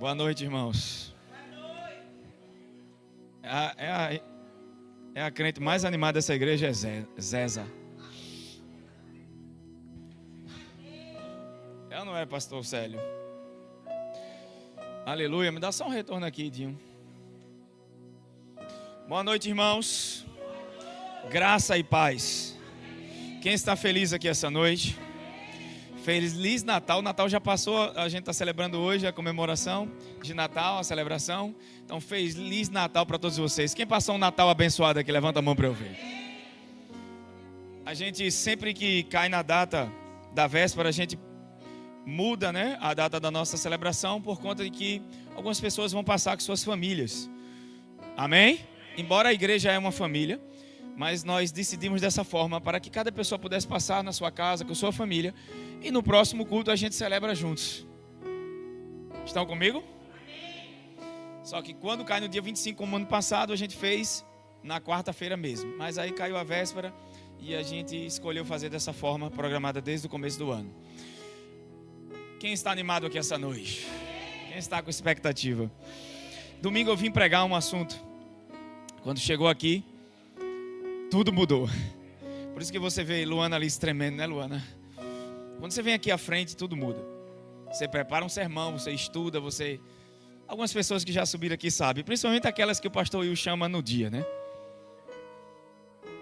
Boa noite, irmãos. É a crente mais animada dessa igreja, é Zeza. Ela não é, pastor Célio? Aleluia, me dá só um retorno aqui, Dinho. Boa noite, irmãos. Graça e paz. Quem está feliz aqui essa noite? Feliz Natal. O Natal já passou, a gente está celebrando hoje a comemoração de Natal, a celebração. Então, Feliz Natal para todos vocês. Quem passou um Natal abençoado aqui, levanta a mão para eu ver. A gente, sempre que cai na data da véspera, a gente muda, né, a data da nossa celebração por conta de que algumas pessoas vão passar com suas famílias. Amém? Embora a igreja é uma família, mas nós decidimos dessa forma para que cada pessoa pudesse passar na sua casa com sua família e no próximo culto a gente celebra juntos. Estão comigo? Só que quando cai no dia 25, como ano passado, a gente fez na quarta-feira mesmo. Mas aí caiu a véspera e a gente escolheu fazer dessa forma, programada desde o começo do ano. Quem está animado aqui essa noite? Quem está com expectativa? Domingo eu vim pregar um assunto. Quando chegou aqui, tudo mudou. Por isso que você vê Luana ali tremendo, né, Luana? Quando você vem aqui à frente, tudo muda. Você prepara um sermão, você estuda, você... Algumas pessoas que já subiram aqui sabem, principalmente aquelas que o pastor Will chama no dia, né?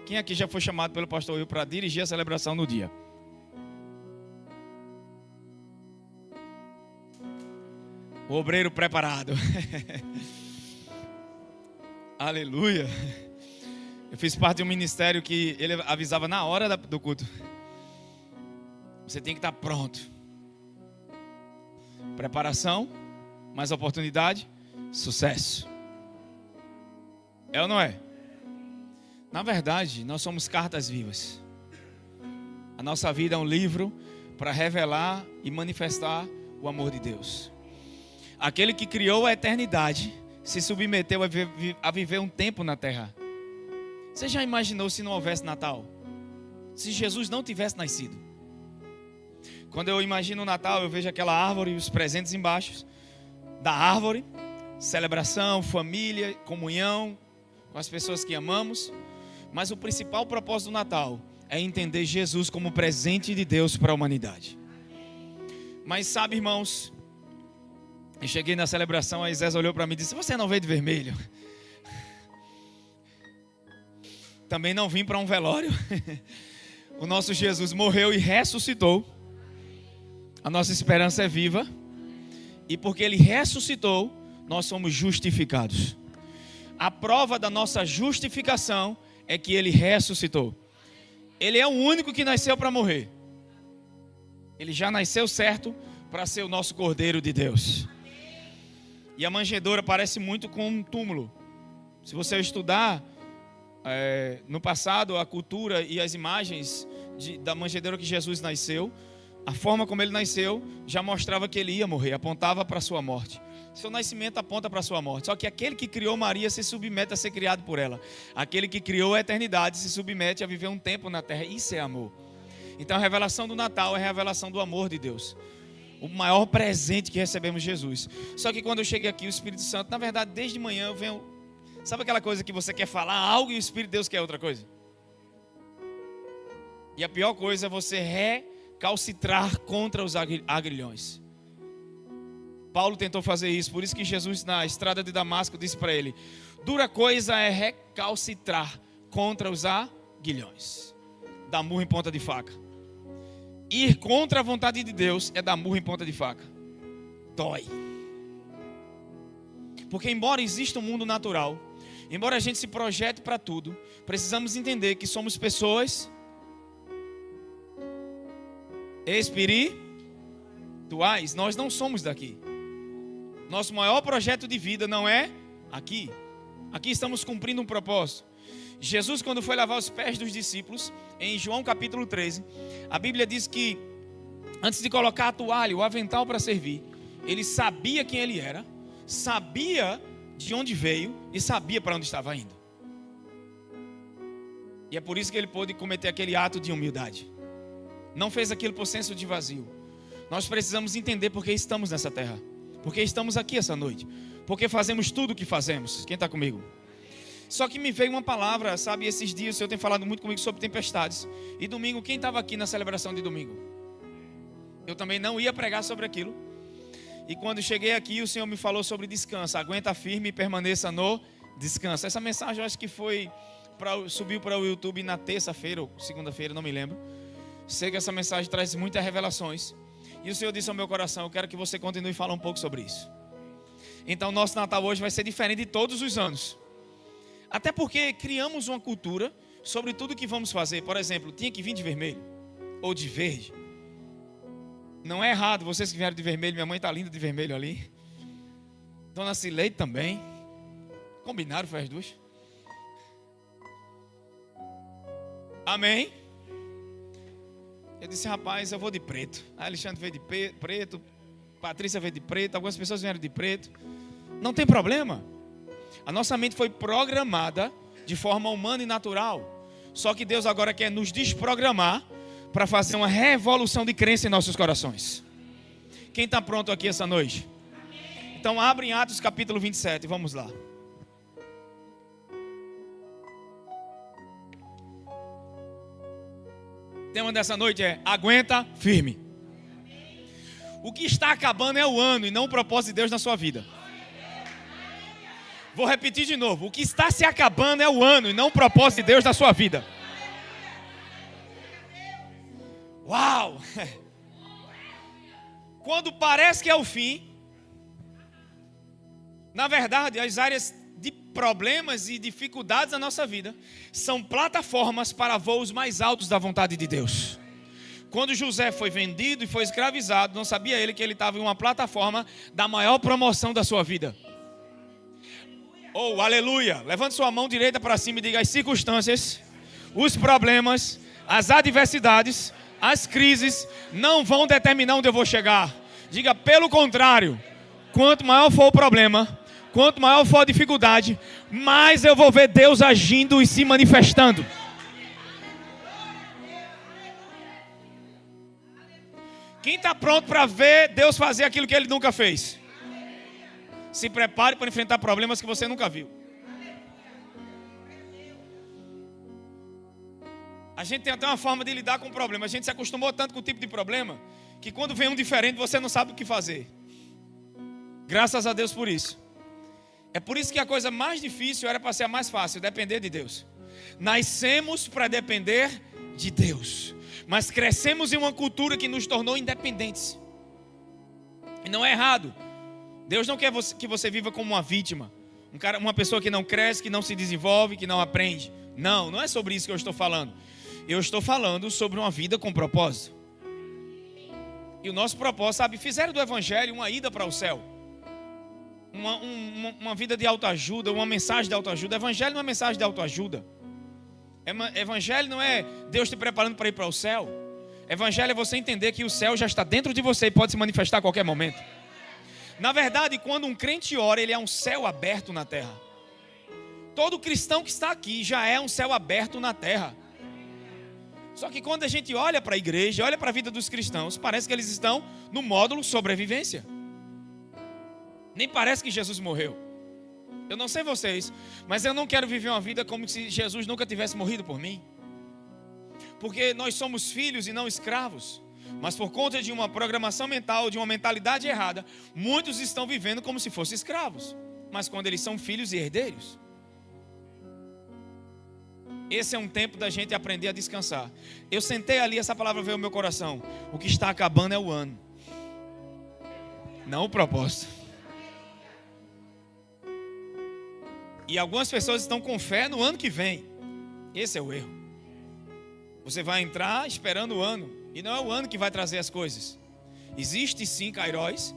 Quem aqui já foi chamado pelo pastor Will para dirigir a celebração no dia? O obreiro preparado. Aleluia. Eu fiz parte de um ministério que ele avisava na hora do culto. Você tem que estar pronto. Preparação, mais oportunidade, sucesso. É ou não é? Na verdade, nós somos cartas vivas. A nossa vida é um livro para revelar e manifestar o amor de Deus. Aquele que criou a eternidade se submeteu a viver um tempo na terra. Você já imaginou se não houvesse Natal? Se Jesus não tivesse nascido? Quando eu imagino o Natal, eu vejo aquela árvore e os presentes embaixo da árvore. Celebração, família, comunhão com as pessoas que amamos. Mas o principal propósito do Natal é entender Jesus como presente de Deus para a humanidade. Mas sabe, irmãos, eu cheguei na celebração, a Zé olhou para mim e disse: você não veio de vermelho? Também não vim para um velório. O nosso Jesus morreu e ressuscitou. A nossa esperança é viva. E porque Ele ressuscitou, nós somos justificados. A prova da nossa justificação é que Ele ressuscitou. Ele é o único que nasceu para morrer. Ele já nasceu certo para ser o nosso Cordeiro de Deus. E a manjedoura parece muito com um túmulo. Se você estudar no passado a cultura e as imagens da manjedoura que Jesus nasceu, a forma como ele nasceu já mostrava que ele ia morrer, apontava para a sua morte. Seu nascimento aponta para a sua morte. Só que aquele que criou Maria se submete a ser criado por ela. Aquele que criou a eternidade se submete a viver um tempo na terra. Isso é amor. Então a revelação do Natal é a revelação do amor de Deus. O maior presente que recebemos, Jesus. Só que quando eu cheguei aqui, o Espírito Santo, na verdade, desde manhã eu venho... Sabe aquela coisa que você quer falar algo e o Espírito de Deus quer outra coisa? E a pior coisa é você recalcitrar contra os agrilhões. Paulo tentou fazer isso, por isso que Jesus na estrada de Damasco disse para ele: dura coisa é recalcitrar contra os aguilhões. Dar murro em ponta de faca. Ir contra a vontade de Deus é dar murro em ponta de faca. Dói. Porque embora exista um mundo natural, embora a gente se projete para tudo, precisamos entender que somos pessoas espirituais. Nós não somos daqui. Nosso maior projeto de vida não é aqui. Aqui estamos cumprindo um propósito. Jesus, quando foi lavar os pés dos discípulos, em João capítulo 13, a Bíblia diz que antes de colocar a toalha, o avental para servir, ele sabia quem ele era, sabia de onde veio e sabia para onde estava indo. E é por isso que ele pôde cometer aquele ato de humildade. Não fez aquilo por senso de vazio. Nós precisamos entender por que estamos nessa terra. Porque estamos aqui essa noite. Porque fazemos tudo o que fazemos. Quem está comigo? Só que me veio uma palavra, sabe? Esses dias o Senhor tem falado muito comigo sobre tempestades. E domingo, quem estava aqui na celebração de domingo? Eu também não ia pregar sobre aquilo. E quando cheguei aqui, o Senhor me falou sobre descanso. Aguenta firme e permaneça no descanso. Essa mensagem eu acho que subiu para o YouTube na terça-feira ou segunda-feira, não me lembro. Sei que essa mensagem traz muitas revelações. E o Senhor disse ao meu coração: eu quero que você continue falando um pouco sobre isso. Então nosso Natal hoje vai ser diferente de todos os anos. Até porque criamos uma cultura sobre tudo que vamos fazer. Por exemplo, tinha que vir de vermelho ou de verde. Não é errado, vocês que vieram de vermelho. Minha mãe está linda de vermelho ali. Dona Cileide também. Combinaram, foi as duas. Amém? Eu disse: rapaz, eu vou de preto. A Alexandre veio de preto, Patrícia veio de preto, algumas pessoas vieram de preto. Não tem problema. A nossa mente foi programada de forma humana e natural. Só que Deus agora quer nos desprogramar para fazer uma revolução de crença em nossos corações. Quem está pronto aqui essa noite? Então abre em Atos capítulo 27, vamos lá. O tema dessa noite é: aguenta firme. O que está acabando é o ano e não o propósito de Deus na sua vida. Vou repetir de novo: o que está se acabando é o ano e não o propósito de Deus na sua vida. Uau! Quando parece que é o fim, na verdade, as áreas de problemas e dificuldades na nossa vida são plataformas para voos mais altos da vontade de Deus. Quando José foi vendido e foi escravizado, não sabia ele que ele estava em uma plataforma da maior promoção da sua vida. Oh, aleluia! Levante sua mão direita para cima e diga: as circunstâncias, os problemas, as adversidades, as crises não vão determinar onde eu vou chegar. Diga: pelo contrário, quanto maior for o problema, quanto maior for a dificuldade, mais eu vou ver Deus agindo e se manifestando. Quem está pronto para ver Deus fazer aquilo que Ele nunca fez? Se prepare para enfrentar problemas que você nunca viu. A gente tem até uma forma de lidar com o problema. A gente se acostumou tanto com o tipo de problema que quando vem um diferente você não sabe o que fazer. Graças a Deus por isso. É por isso que a coisa mais difícil era para ser a mais fácil: depender de Deus. Nascemos para depender de Deus, mas crescemos em uma cultura que nos tornou independentes. E não é errado. Deus não quer que você viva como uma vítima, uma pessoa que não cresce, que não se desenvolve, que não aprende. Não é sobre isso que eu estou falando. Eu estou falando sobre uma vida com propósito. E o nosso propósito, sabe, fizeram do Evangelho uma ida para o céu. Uma vida de autoajuda, uma mensagem de autoajuda. Evangelho não é mensagem de autoajuda. Evangelho não é Deus te preparando para ir para o céu. Evangelho é você entender que o céu já está dentro de você e pode se manifestar a qualquer momento. Na verdade, quando um crente ora, ele é um céu aberto na terra. Todo cristão que está aqui já é um céu aberto na terra. Só que quando a gente olha para a igreja, olha para a vida dos cristãos, parece que eles estão no módulo sobrevivência. Nem parece que Jesus morreu. Eu não sei vocês, mas eu não quero viver uma vida como se Jesus nunca tivesse morrido por mim. Porque nós somos filhos e não escravos. Mas por conta de uma programação mental, de uma mentalidade errada, muitos estão vivendo como se fossem escravos. Mas quando eles são filhos e herdeiros. Esse é um tempo da gente aprender a descansar. Eu sentei ali, essa palavra veio ao meu coração. O que está acabando é o ano, não o propósito. E algumas pessoas estão com fé no ano que vem. Esse é o erro. Você vai entrar esperando o ano. E não é o ano que vai trazer as coisas. Existe sim, Kairos,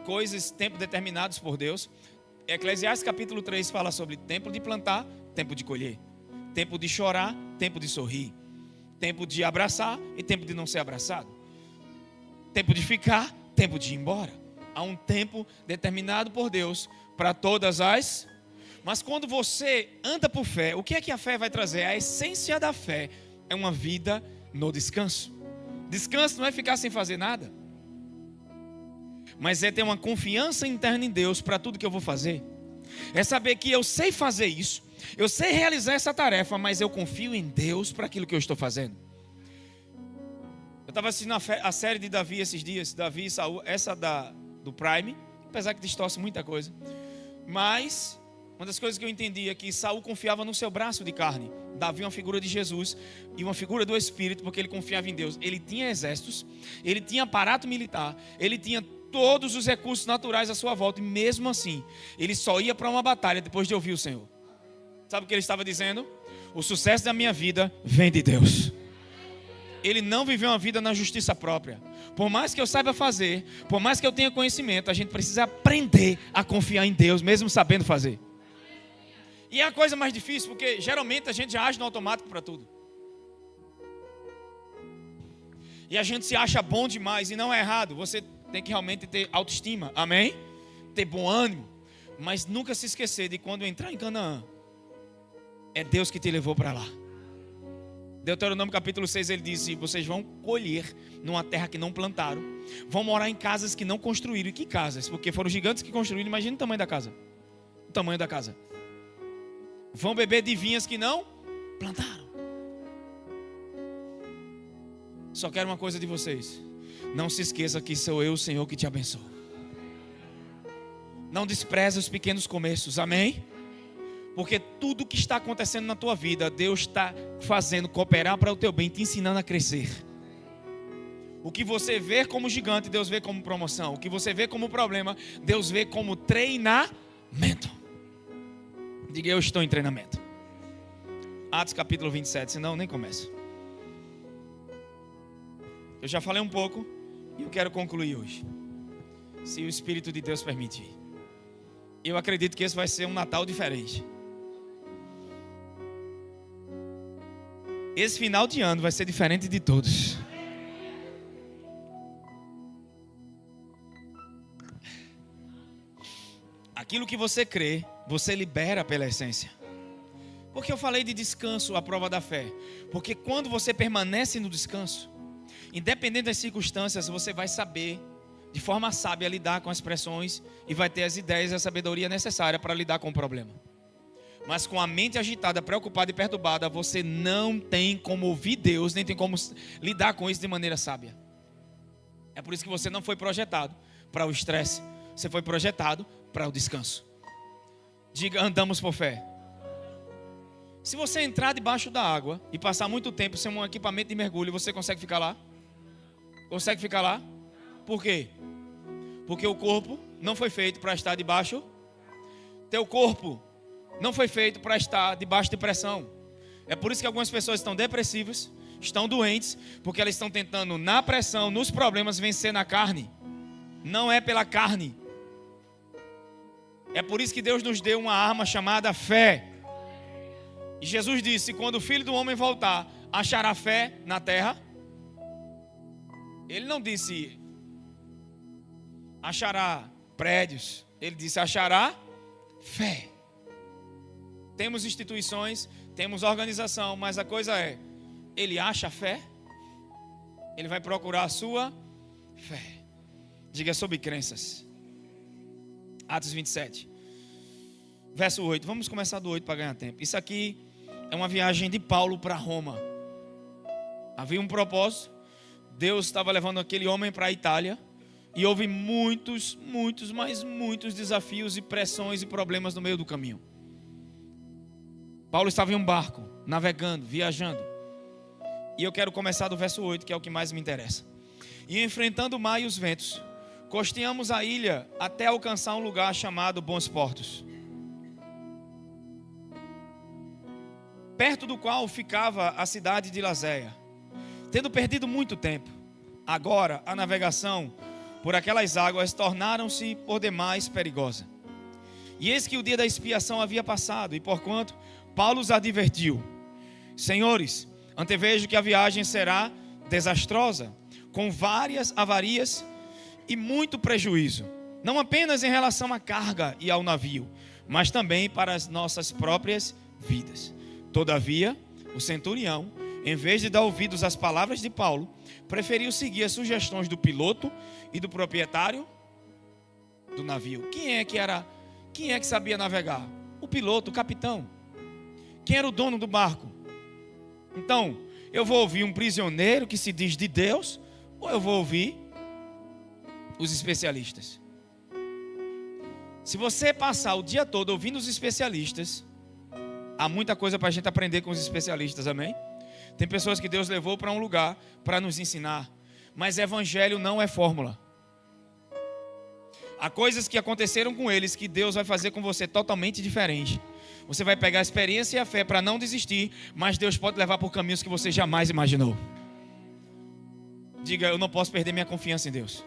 coisas, tempos determinados por Deus. Eclesiastes capítulo 3 fala sobre tempo de plantar, tempo de colher. Tempo de chorar, tempo de sorrir. Tempo de abraçar e tempo de não ser abraçado. Tempo de ficar, tempo de ir embora. Há um tempo determinado por Deus para todas as... Mas quando você anda por fé, o que é que a fé vai trazer? A essência da fé é uma vida no descanso. Descanso não é ficar sem fazer nada. mas é ter uma confiança interna em Deus para tudo que eu vou fazer. É saber que eu sei fazer isso, eu sei realizar essa tarefa, mas eu confio em Deus para aquilo que eu estou fazendo. Eu estava assistindo a série de Davi esses dias, Davi e Saul, essa do Prime, apesar que distorce muita coisa. Mas uma das coisas que eu entendi é que Saul confiava no seu braço de carne. Davi é uma figura de Jesus e uma figura do Espírito, porque ele confiava em Deus. Ele tinha exércitos, ele tinha aparato militar, ele tinha todos os recursos naturais à sua volta, e mesmo assim, ele só ia para uma batalha depois de ouvir o Senhor. Sabe o que ele estava dizendo? O sucesso da minha vida vem de Deus. Ele não viveu uma vida na justiça própria. Por mais que eu saiba fazer, por mais que eu tenha conhecimento, a gente precisa aprender a confiar em Deus, mesmo sabendo fazer. E é a coisa mais difícil, porque geralmente a gente já age no automático para tudo. E a gente se acha bom demais, e não é errado. Você tem que realmente ter autoestima, amém? Ter bom ânimo, mas nunca se esquecer de quando entrar em Canaã, é Deus que te levou para lá. Deuteronômio capítulo 6, ele disse: vocês vão colher numa terra que não plantaram, vão morar em casas que não construíram. E que casas? Porque foram gigantes que construíram. Imagina o tamanho da casa. O tamanho da casa. Vão beber de vinhas que não plantaram. Só quero uma coisa de vocês: não se esqueça que sou eu, o Senhor, que te abençoa. Não despreze os pequenos começos, amém? Porque tudo que está acontecendo na tua vida, Deus está fazendo cooperar para o teu bem, te ensinando a crescer. O que você vê como gigante, Deus vê como promoção. O que você vê como problema, Deus vê como treinamento. Diga: eu estou em treinamento. Atos capítulo 27, senão nem começa. Eu já falei um pouco e eu quero concluir hoje, se o Espírito de Deus permitir. Eu acredito que esse vai ser um Natal diferente. Esse final de ano vai ser diferente de todos. Aquilo que você crê, você libera pela essência. Porque eu falei de descanso, a prova da fé. Porque quando você permanece no descanso, independente das circunstâncias, você vai saber de forma sábia lidar com as pressões e vai ter as ideias e a sabedoria necessária para lidar com o problema. Mas com a mente agitada, preocupada e perturbada, você não tem como ouvir Deus, nem tem como lidar com isso de maneira sábia. É por isso que você não foi projetado para o estresse, você foi projetado para o descanso. Diga: andamos por fé. Se você entrar debaixo da água e passar muito tempo sem um equipamento de mergulho, você consegue ficar lá? Consegue ficar lá? Por quê? Porque o corpo não foi feito para estar debaixo. Teu corpo não foi feito para estar debaixo de pressão. É por isso que algumas pessoas estão depressivas, estão doentes, porque elas estão tentando na pressão, nos problemas, vencer na carne. Não é pela carne. É por isso que Deus nos deu uma arma chamada fé. E Jesus disse: quando o Filho do Homem voltar, achará fé na terra? Ele não disse achará prédios. Ele disse achará fé. Temos instituições, temos organização, mas a coisa é: ele acha fé? Ele vai procurar a sua fé. Diga: sobre crenças. Atos 27, verso 8. Vamos começar do 8 para ganhar tempo. Isso aqui é uma viagem de Paulo para Roma. Havia um propósito. Deus estava levando aquele homem para a Itália. E houve muitos desafios e pressões e problemas no meio do caminho. Paulo estava em um barco, navegando, viajando. E eu quero começar do verso 8, que é o que mais me interessa. E enfrentando o mar e os ventos, costeamos a ilha até alcançar um lugar chamado Bons Portos, perto do qual ficava a cidade de Lazéia. Tendo perdido muito tempo, agora a navegação por aquelas águas tornaram-se por demais perigosa. E eis que o dia da expiação havia passado, e porquanto Paulo os advertiu: senhores, antevejo que a viagem será desastrosa, com várias avarias e muito prejuízo, não apenas em relação à carga e ao navio, mas também para as nossas próprias vidas. Todavia, o centurião, em vez de dar ouvidos às palavras de Paulo, preferiu seguir as sugestões do piloto e do proprietário do navio. Quem é que sabia navegar? O piloto, o capitão. Quem era o dono do barco? Então, eu vou ouvir um prisioneiro que se diz de Deus, ou eu vou ouvir os especialistas? Se você passar o dia todo ouvindo os especialistas, há muita coisa para a gente aprender com os especialistas, amém? Tem pessoas que Deus levou para um lugar para nos ensinar, mas evangelho não é fórmula. Há coisas que aconteceram com eles que Deus vai fazer com você totalmente diferente. Você vai pegar a experiência e a fé para não desistir, mas Deus pode levar por caminhos que você jamais imaginou. Diga, eu não posso perder minha confiança em Deus.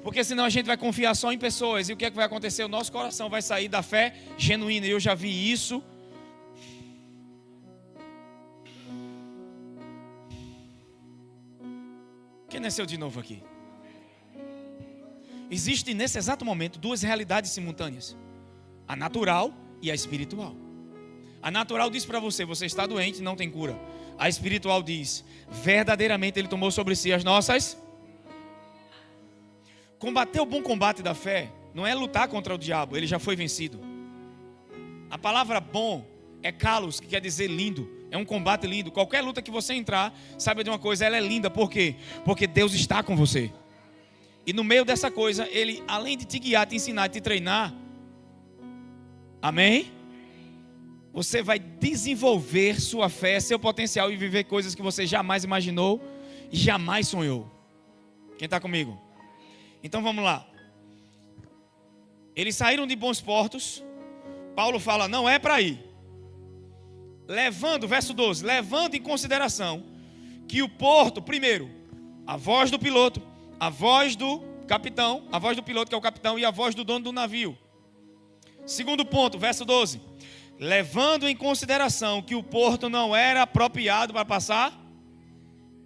Porque senão a gente vai confiar só em pessoas. E o que é que vai acontecer? O nosso coração vai sair da fé genuína. E eu já vi isso. Quem nasceu de novo aqui? Existem nesse exato momento duas realidades simultâneas: a natural e a espiritual. A natural diz para você, você está doente, não tem cura. A espiritual diz, verdadeiramente Ele tomou sobre si as nossas. Combater o bom combate da fé não é lutar contra o diabo, ele já foi vencido. A palavra bom é kalos, que quer dizer lindo. É um combate lindo. Qualquer luta que você entrar, saiba de uma coisa, ela é linda. Por quê? Porque Deus está com você. E no meio dessa coisa, Ele, além de te guiar, te ensinar, te treinar, amém? Você vai desenvolver sua fé, seu potencial e viver coisas que você jamais imaginou e jamais sonhou. Quem está comigo? Então vamos lá. Eles saíram de bons portos. Paulo fala, não é para ir. Levando, verso 12, levando em consideração que o porto, primeiro, a voz do piloto, a voz do capitão, a voz do piloto que é o capitão e a voz do dono do navio. Segundo ponto, verso 12, levando em consideração que o porto não era apropriado para passar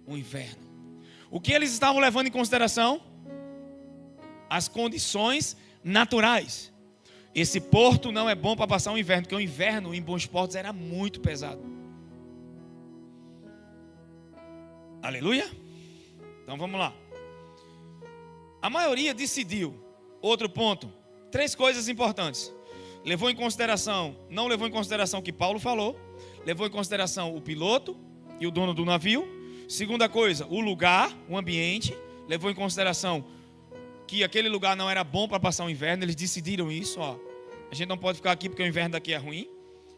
o inverno. O que eles estavam levando em consideração? As condições naturais. Esse porto não é bom para passar o inverno, porque o inverno em bons portos era muito pesado. Aleluia? Então vamos lá. A maioria decidiu. Outro ponto. 3 coisas importantes. Levou em consideração, não levou em consideração o que Paulo falou. Levou em consideração o piloto e o dono do navio. Segunda coisa, o lugar, o ambiente. Levou em consideração que aquele lugar não era bom para passar o inverno. Eles decidiram isso, ó. A gente não pode ficar aqui porque o inverno daqui é ruim,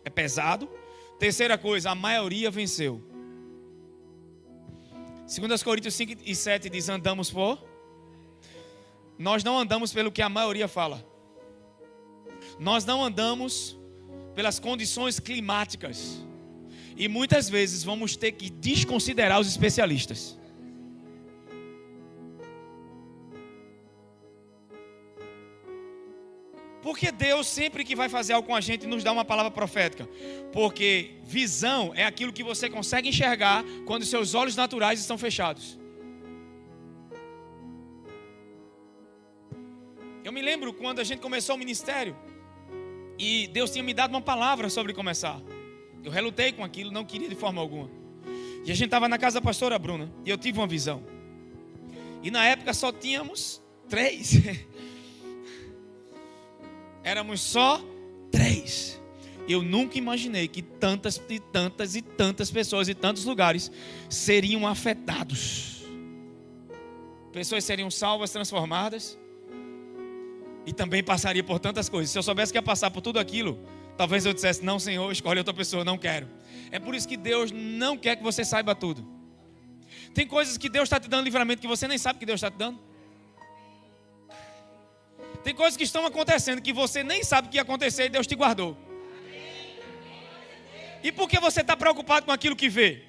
é pesado. Terceira coisa, a maioria venceu. 2 Coríntios 5 e 7 diz, andamos por... Nós não andamos pelo que a maioria fala. Nós não andamos pelas condições climáticas. E muitas vezes vamos ter que desconsiderar os especialistas. Porque Deus sempre que vai fazer algo com a gente nos dá uma palavra profética. Porque visão é aquilo que você consegue enxergar quando seus olhos naturais estão fechados. Eu me lembro quando a gente começou o ministério e Deus tinha me dado uma palavra sobre começar. Eu relutei com aquilo, não queria de forma alguma. E a gente estava na casa da pastora Bruna e eu tive uma visão. E na época só tínhamos 3. Éramos só 3. Eu nunca imaginei que tantas e tantas e tantas pessoas e tantos lugares seriam afetados. Pessoas seriam salvas, transformadas. E também passaria por tantas coisas. Se eu soubesse que ia passar por tudo aquilo, talvez eu dissesse, não Senhor, escolhe outra pessoa, não quero. É por isso que Deus não quer que você saiba tudo. Tem coisas que Deus está te dando livramento que você nem sabe que Deus está te dando. Tem coisas que estão acontecendo que você nem sabe que ia acontecer e Deus te guardou. E por que você está preocupado com aquilo que vê?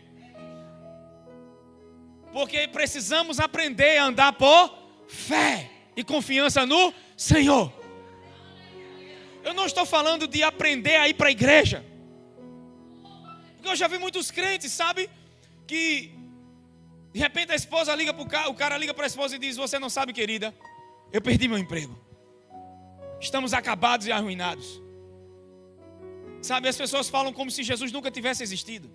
Porque precisamos aprender a andar por fé e confiança no Senhor. Eu não estou falando de aprender a ir para a igreja. Porque eu já vi muitos crentes, sabe? Que de repente a esposa liga para o cara, o cara liga para a esposa e diz, você não sabe, querida, eu perdi meu emprego. Estamos acabados e arruinados. Sabe, as pessoas falam como se Jesus nunca tivesse existido.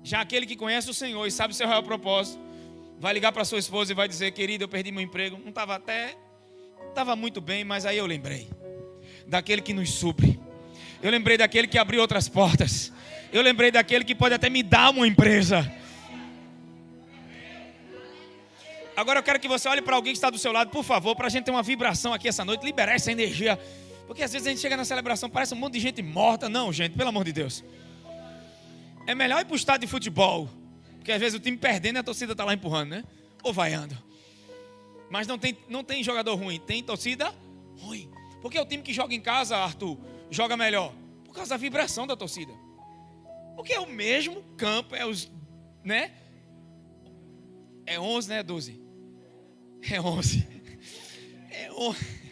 Já aquele que conhece o Senhor e sabe o seu real propósito, vai ligar para sua esposa e vai dizer, querida, eu perdi meu emprego. Não estava até Estava muito bem, mas aí eu lembrei daquele que nos supre. Eu lembrei daquele que abriu outras portas. Eu lembrei daquele que pode até me dar uma empresa. Agora eu quero que você olhe para alguém que está do seu lado, por favor, para a gente ter uma vibração aqui essa noite, liberar essa energia. Porque às vezes a gente chega na celebração, parece um monte de gente morta. Não, gente, pelo amor de Deus. É melhor ir para o estádio de futebol, porque às vezes o time perdendo e a torcida está lá empurrando, né? Ou vaiando. Mas não tem jogador ruim, tem torcida ruim. Porque o time que joga em casa, Arthur, joga melhor? Por causa da vibração da torcida. Porque é o mesmo campo, é os, né? É 11, né? 12. É 11. É 11.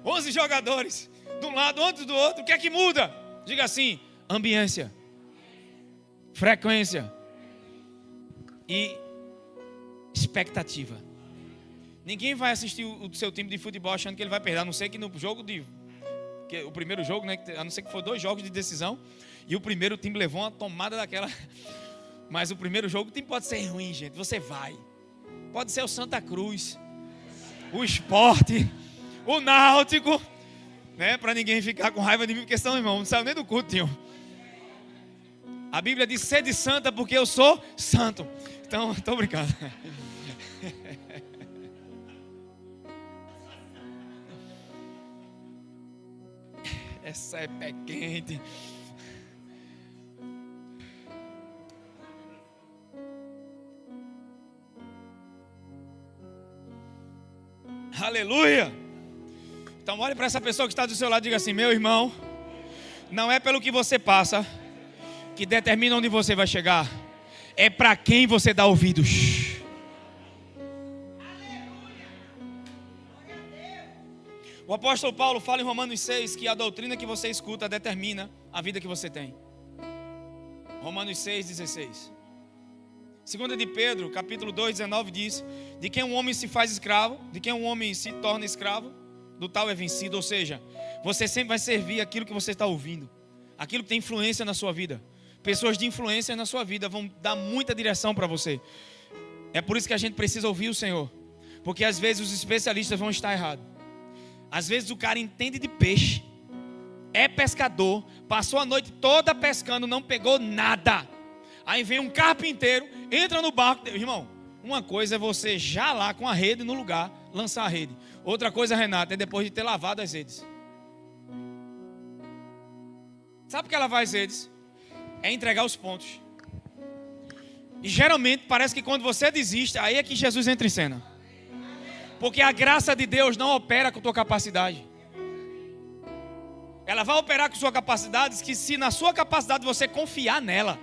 11 jogadores, de um lado, outro do outro. O que é que muda? Diga assim: ambiência, frequência e expectativa. Ninguém vai assistir o seu time de futebol achando que ele vai perder, a não ser que no jogo o primeiro jogo, né? A não ser que for 2 jogos de decisão e o primeiro time levou uma tomada daquela. Mas o primeiro jogo, o time pode ser ruim, gente. Você vai. Pode ser o Santa Cruz, o Sport, o Náutico, né? Para ninguém ficar com raiva de mim, porque senão, irmão, não saiu nem do culto, tio. A Bíblia diz: sede santa porque eu sou santo. Então, estou brincando. Essa é pé quente. Aleluia. Então olhe para essa pessoa que está do seu lado e diga assim: meu irmão, não é pelo que você passa que determina onde você vai chegar, é para quem você dá ouvidos. O apóstolo Paulo fala em Romanos 6 que a doutrina que você escuta determina a vida que você tem. Romanos 6,16. Segunda de Pedro, capítulo 2, 19 diz: de quem um homem se faz escravo, de quem um homem se torna escravo, do tal é vencido. Ou seja, você sempre vai servir aquilo que você está ouvindo, aquilo que tem influência na sua vida. Pessoas de influência na sua vida vão dar muita direção para você. É por isso que a gente precisa ouvir o Senhor, porque às vezes os especialistas vão estar errados. Às vezes o cara entende de peixe, é pescador, passou a noite toda pescando, não pegou nada. Aí vem um carpinteiro, entra no barco. Irmão, uma coisa é você já lá com a rede no lugar, lançar a rede. Outra coisa, Renata, é depois de ter lavado as redes. Sabe o que é lavar as redes? É entregar os pontos. E geralmente parece que quando você desiste, aí é que Jesus entra em cena. Porque a graça de Deus não opera com a tua capacidade. Ela vai operar com sua capacidade, que se na sua capacidade você confiar nela.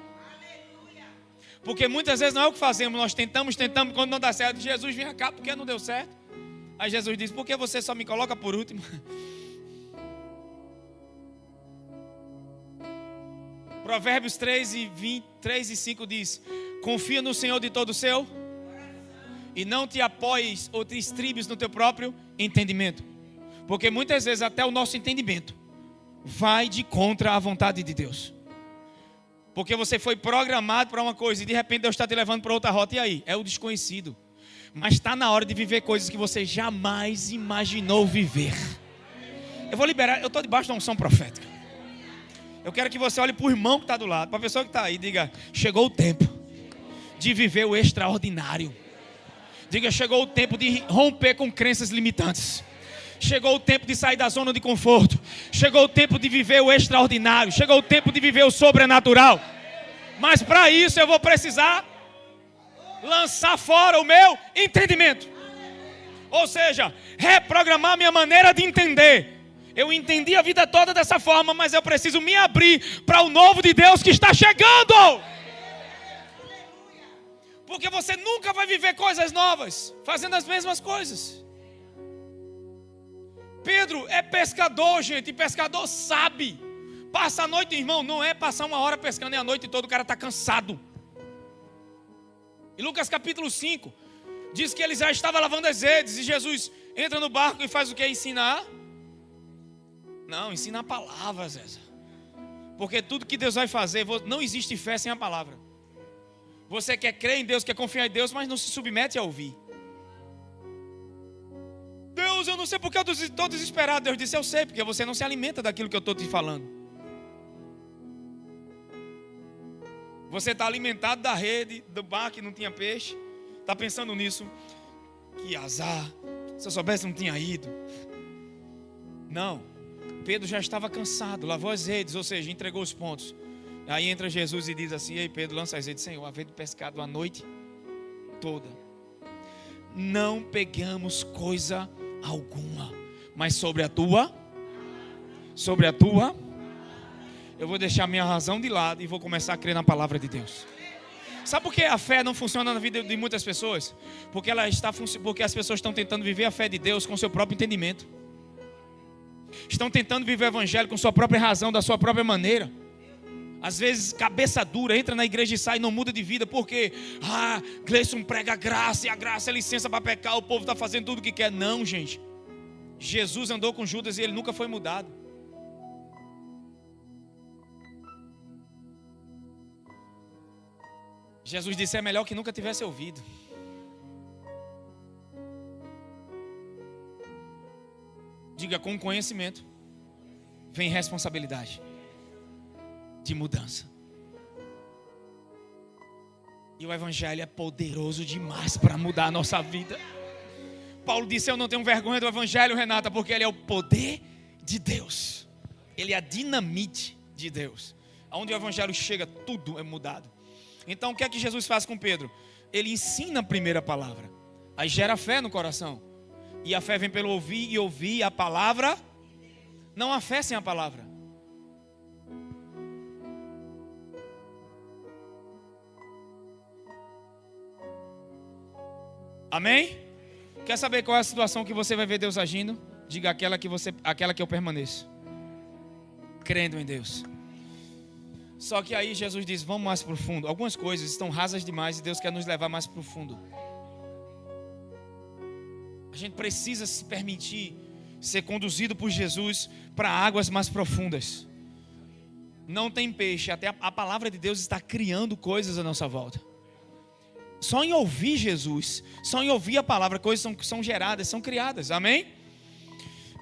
Porque muitas vezes não é o que fazemos, nós tentamos, quando não dá certo, Jesus vem cá, porque não deu certo. Aí Jesus diz: por que você só me coloca por último? Provérbios 3 e 5 diz: confia no Senhor de todo o seu e não te apoies ou te estribes no teu próprio entendimento. Porque muitas vezes até o nosso entendimento vai de contra a vontade de Deus. Porque você foi programado para uma coisa e de repente Deus está te levando para outra rota. E aí? É o desconhecido. Mas está na hora de viver coisas que você jamais imaginou viver. Eu vou liberar, eu estou debaixo da unção profética. Eu quero que você olhe para o irmão que está do lado, para a pessoa que está aí, diga: chegou o tempo de viver o extraordinário. Diga: chegou o tempo de romper com crenças limitantes. Chegou o tempo de sair da zona de conforto. Chegou o tempo de viver o extraordinário. Chegou o tempo de viver o sobrenatural. Mas para isso eu vou precisar lançar fora o meu entendimento. Ou seja, reprogramar minha maneira de entender. Eu entendi a vida toda dessa forma, mas eu preciso me abrir para o novo de Deus que está chegando. Porque você nunca vai viver coisas novas fazendo as mesmas coisas. Pedro é pescador, gente, e pescador sabe. Passa a noite, irmão, não é passar 1 hora pescando e a noite toda o cara está cansado. Em Lucas capítulo 5, diz que ele já estava lavando as redes e Jesus entra no barco e faz o que? Ensinar? Não, ensina a palavra, Zé. Porque tudo que Deus vai fazer, não existe fé sem a palavra. Você quer crer em Deus, quer confiar em Deus, mas não se submete a ouvir. Jesus, eu não sei porque eu estou desesperado. Deus disse, eu sei, porque você não se alimenta daquilo que eu estou te falando. Você está alimentado da rede, do bar que não tinha peixe. Está pensando nisso. Que azar. Se eu soubesse, não tinha ido. Não. Pedro já estava cansado, lavou as redes, ou seja, entregou os pontos. Aí entra Jesus e diz assim, ei Pedro, lança as redes. Senhor, havendo pescado a noite toda, não pegamos coisa alguma, mas sobre a tua, eu vou deixar minha razão de lado e vou começar a crer na palavra de Deus. Sabe por que a fé não funciona na vida de muitas pessoas? Porque as pessoas estão tentando viver a fé de Deus com o seu próprio entendimento. Estão tentando viver o evangelho com sua própria razão, da sua própria maneira. Às vezes, cabeça dura, entra na igreja e sai e não muda de vida. Porque, Gleison prega graça, e a graça é licença para pecar, o povo está fazendo tudo o que quer. Não, gente. Jesus andou com Judas e ele nunca foi mudado. Jesus disse, é melhor que nunca tivesse ouvido. Diga, com conhecimento vem responsabilidade de mudança. E o evangelho é poderoso demais para mudar a nossa vida. Paulo disse, eu não tenho vergonha do evangelho, Renata, porque ele é o poder de Deus. Ele é a dinamite de Deus. Onde o evangelho chega, tudo é mudado. Então o que é que Jesus faz com Pedro? Ele ensina a primeira palavra. Aí gera fé no coração. E a fé vem pelo ouvir e ouvir a palavra. Não há fé sem a palavra. Amém? Quer saber qual é a situação que você vai ver Deus agindo? Diga aquela que eu permaneço. Crendo em Deus. Só que aí Jesus diz, vamos mais profundo. Algumas coisas estão rasas demais e Deus quer nos levar mais profundo. A gente precisa se permitir ser conduzido por Jesus para águas mais profundas. Não tem peixe, até a palavra de Deus está criando coisas à nossa volta. Só em ouvir Jesus, só em ouvir a palavra, coisas são geradas, são criadas, amém?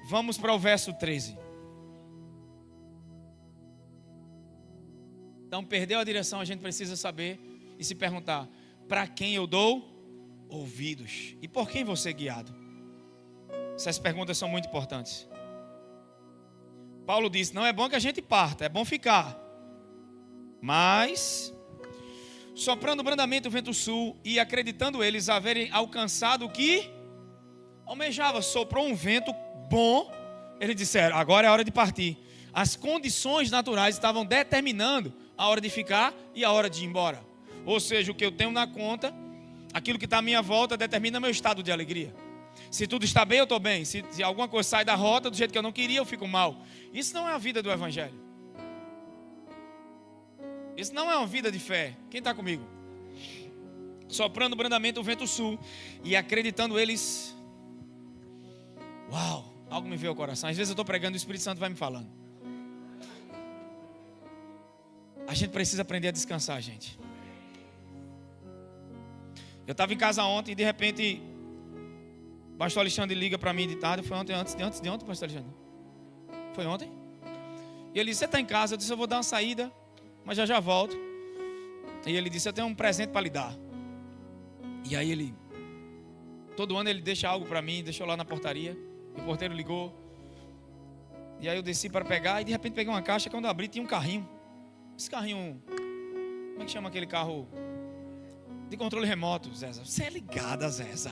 Vamos para o verso 13. Então, perdeu a direção, a gente precisa saber e se perguntar, para quem eu dou ouvidos? E por quem vou ser guiado? Essas perguntas são muito importantes. Paulo disse, não é bom que a gente parta, é bom ficar. Mas, soprando brandamente o vento sul e acreditando eles haverem alcançado o que almejava, soprou um vento bom, eles disseram, agora é hora de partir. As condições naturais estavam determinando a hora de ficar e a hora de ir embora. Ou seja, o que eu tenho na conta, aquilo que está à minha volta determina meu estado de alegria. Se tudo está bem, eu estou bem. Se alguma coisa sai da rota do jeito que eu não queria, eu fico mal. Isso não é a vida do evangelho. Isso não é uma vida de fé. Quem está comigo? Soprando brandamente o vento sul e acreditando eles. Uau, algo me veio ao coração. Às vezes eu estou pregando e o Espírito Santo vai me falando. A gente precisa aprender a descansar, gente. Eu estava em casa ontem e de repente o pastor Alexandre liga para mim de tarde. Foi ontem, antes de ontem, pastor Alexandre? Foi ontem? E ele disse, você está em casa? Eu disse, eu vou dar uma saída, mas já volto. E ele disse, eu tenho um presente para lhe dar. E aí todo ano ele deixa algo para mim, deixou lá na portaria. E o porteiro ligou. E aí eu desci para pegar e de repente peguei uma caixa. Quando eu abri tinha um carrinho. Esse carrinho, como é que chama aquele carro de controle remoto, Zéza? Você é ligada, Zéza.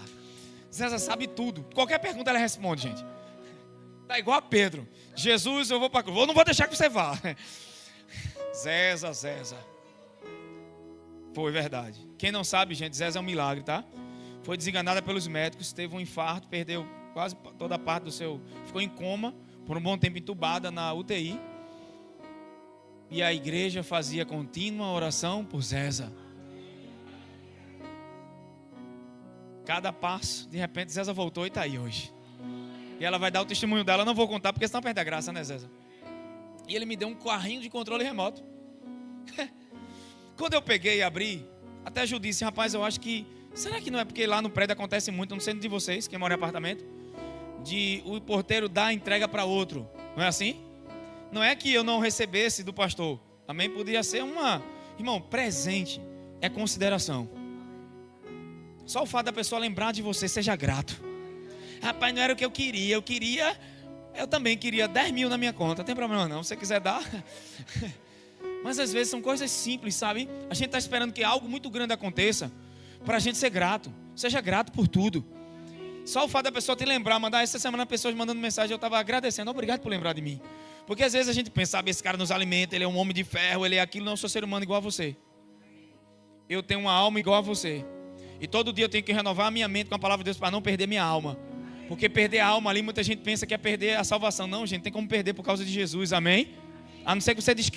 Zéza sabe tudo. Qualquer pergunta ela responde, gente. Tá igual a Pedro. Jesus, eu vou para a cruz. Eu não vou deixar que você vá. Zéza. Foi verdade. Quem não sabe, gente, Zéza é um milagre, tá? Foi desenganada pelos médicos, teve um infarto, perdeu quase toda a parte do seu... Ficou em coma, por um bom tempo entubada na UTI. E a igreja fazia contínua oração por Zéza. Cada passo, de repente Zéza voltou e está aí hoje. E ela vai dar o testemunho dela, eu não vou contar porque senão perde a graça, né, Zéza? E ele me deu um carrinho de controle remoto. Quando eu peguei e abri, até Ju disse, rapaz, eu acho que... Será que não é porque lá no prédio acontece muito, não sei de vocês, quem mora em apartamento? de o porteiro dar a entrega para outro. Não é assim? Não é que eu não recebesse do pastor. Amém? Podia ser irmão, presente é consideração. Só o fato da pessoa lembrar de você, seja grato. Rapaz, não era o que eu queria. Eu também queria 10 mil na minha conta. Não tem problema não, se você quiser dar. Mas às vezes são coisas simples, sabe? A gente está esperando que algo muito grande aconteça para a gente ser grato. Seja grato por tudo. Só o fato da pessoa te lembrar, mandar essa semana pessoas mandando mensagem, eu estava agradecendo, obrigado por lembrar de mim. Porque às vezes a gente pensa, sabe, esse cara nos alimenta, ele é um homem de ferro, ele é aquilo, não, eu sou ser humano igual a você. Eu tenho uma alma igual a você. E todo dia eu tenho que renovar a minha mente com a palavra de Deus para não perder minha alma. Porque perder a alma ali, muita gente pensa que é perder a salvação. Não, gente, tem como perder por causa de Jesus, amém? A não ser que você deixe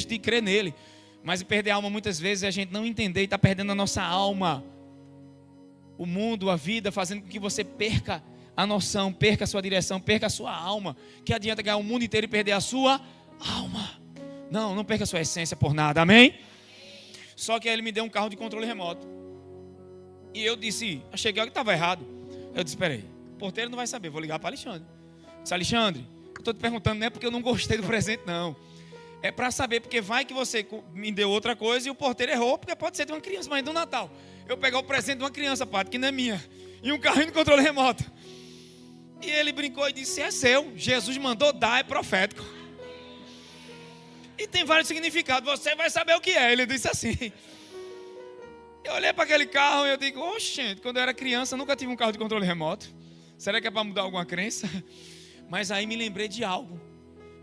de crer nele. Mas perder a alma muitas vezes é a gente não entender e está perdendo a nossa alma. O mundo, a vida, fazendo com que você perca a noção, perca a sua direção, perca a sua alma. Que adianta ganhar o mundo inteiro e perder a sua alma? Não perca a sua essência por nada, amém? Só que aí ele me deu um carro de controle remoto. E eu disse, achei que estava errado. Eu disse, espera aí, o porteiro não vai saber, vou ligar para Alexandre. Eu disse, Alexandre, eu estou te perguntando, não é porque eu não gostei do presente, não. É para saber, porque vai que você me deu outra coisa e o porteiro errou, porque pode ser de uma criança, mas do Natal. Eu pegar o presente de uma criança, Pato, que não é minha, e um carrinho de controle remoto. E ele brincou e disse, é seu, Jesus mandou dar, é profético. E tem vários significados, você vai saber o que é. Ele disse assim. Eu olhei para aquele carro e eu digo, oxe, quando eu era criança eu nunca tive um carro de controle remoto. Será que é para mudar alguma crença? Mas aí me lembrei de algo.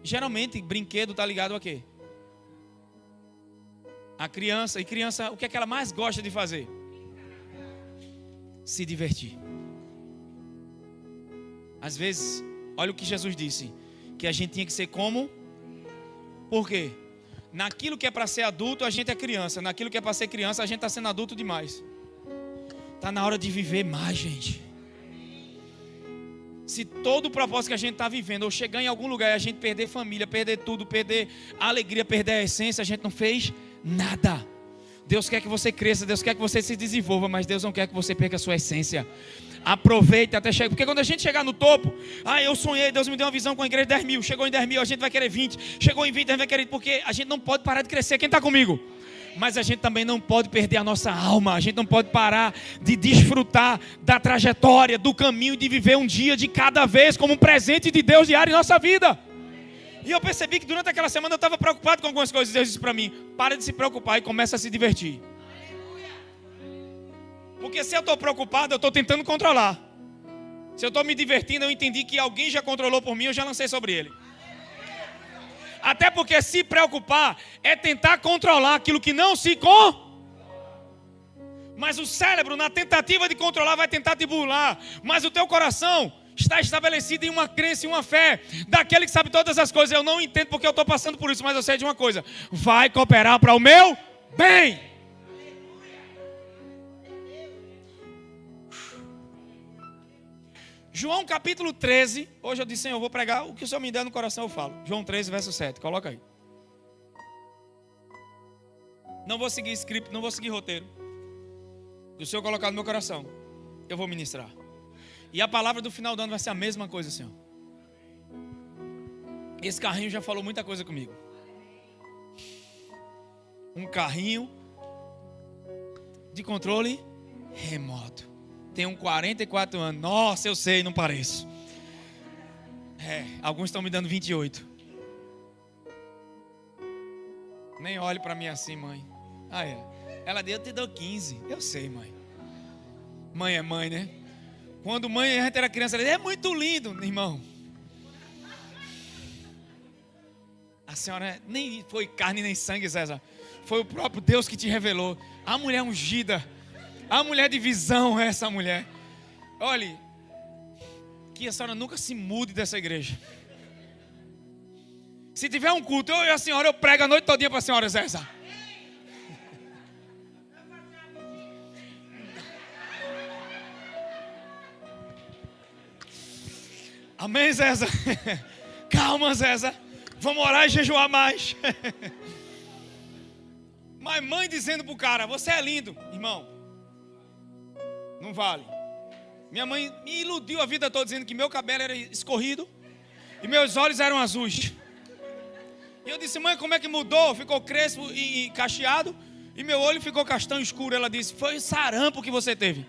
Geralmente brinquedo está ligado a quê? A criança, o que é que ela mais gosta de fazer? Se divertir. Às vezes, olha o que Jesus disse, que a gente tinha que ser como? Por quê? Naquilo que é para ser adulto, a gente é criança. Naquilo que é para ser criança, a gente está sendo adulto demais. Está na hora de viver mais, gente. Se todo o propósito que a gente está vivendo, ou chegar em algum lugar e a gente perder família, perder tudo, perder a alegria, perder a essência, a gente não fez nada. Deus quer que você cresça, Deus quer que você se desenvolva, mas Deus não quer que você perca a sua essência. Aproveite até chegar, porque quando a gente chegar no topo, eu sonhei, Deus me deu uma visão com a igreja de 10 mil, chegou em 10 mil, a gente vai querer 20, chegou em 20, a gente vai querer, porque a gente não pode parar de crescer. Quem está comigo? Mas a gente também não pode perder a nossa alma, a gente não pode parar de desfrutar da trajetória, do caminho, de viver um dia de cada vez como um presente de Deus diário em nossa vida. E eu percebi que durante aquela semana eu estava preocupado com algumas coisas. Deus disse para mim, para de se preocupar e começa a se divertir. Porque se eu estou preocupado, eu estou tentando controlar. Se eu estou me divertindo, eu entendi que alguém já controlou por mim, eu já lancei sobre ele. Até porque se preocupar é tentar controlar aquilo que não se Mas o cérebro, na tentativa de controlar, vai tentar te burlar. Mas o teu coração está estabelecido em uma crença e uma fé daquele que sabe todas as coisas. Eu não entendo porque eu estou passando por isso, mas eu sei de uma coisa: vai cooperar para o meu bem. João capítulo 13, hoje eu disse, Senhor, eu vou pregar, o que o Senhor me der no coração eu falo. João 13, verso 7, coloca aí. Não vou seguir script, não vou seguir roteiro. O Senhor colocar no meu coração, eu vou ministrar. E a palavra do final do ano vai ser a mesma coisa, Senhor. Esse carrinho já falou muita coisa comigo. Um carrinho de controle remoto. Tenho 44 anos. Nossa, eu sei, não pareço. Alguns estão me dando 28. Nem olhe para mim assim, mãe. Ela deu, eu te dou 15. Eu sei, mãe. Mãe é mãe, né? Quando mãe, a gente era criança, ela dizia, é muito lindo, irmão. A senhora nem foi carne nem sangue, César. Foi o próprio Deus que te revelou. A mulher ungida. A mulher de visão é essa mulher. Olhe, que a senhora nunca se mude dessa igreja. Se tiver um culto, eu e a senhora, eu prego a noite todinha para a senhora, César. Amém, César? Calma, César. Vamos orar e jejuar mais. Mas mãe dizendo pro cara, você é lindo, irmão. Não vale. Minha mãe me iludiu a vida toda dizendo que meu cabelo era escorrido e meus olhos eram azuis. E eu disse, mãe, como é que mudou? Ficou crespo e cacheado e meu olho ficou castanho escuro. Ela disse, foi o sarampo que você teve.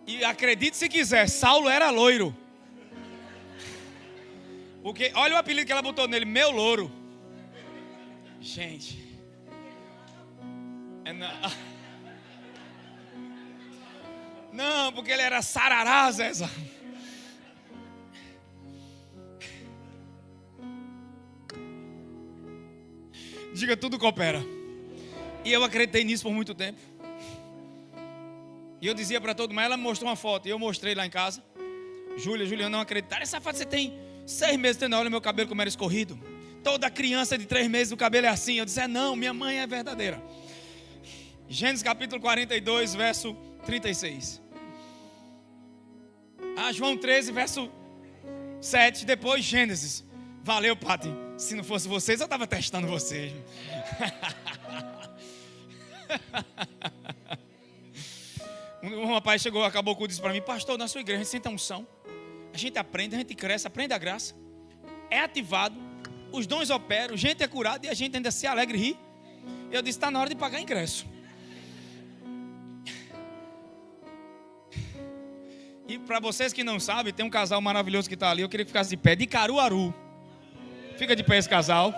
E acredite se quiser, Saulo era loiro. Porque olha o apelido que ela botou nele, meu louro. Gente. Não, porque ele era sarará, Zezá. Diga, tudo coopera. E eu acreditei nisso por muito tempo. E eu dizia para todo mundo, ela me mostrou uma foto, e eu mostrei lá em casa. Juliana não acreditaram. Essa foto você tem 6 meses, olha meu cabelo como era escorrido. Toda criança de 3 meses o cabelo é assim. Eu disse, não, minha mãe é verdadeira. Gênesis capítulo 42, verso 36. João 13, verso 7, depois Gênesis. Valeu, Pati. Se não fosse vocês, eu estava testando vocês. Um rapaz chegou, acabou com disse para mim, pastor, na sua igreja a gente sente a unção, a gente aprende, a gente cresce, aprende a graça, é ativado, os dons operam, gente é curada e a gente ainda se alegra e ri. Eu disse, está na hora de pagar ingresso. E para vocês que não sabem, tem um casal maravilhoso que está ali, eu queria que ficasse de pé, de Caruaru. Fica de pé esse casal.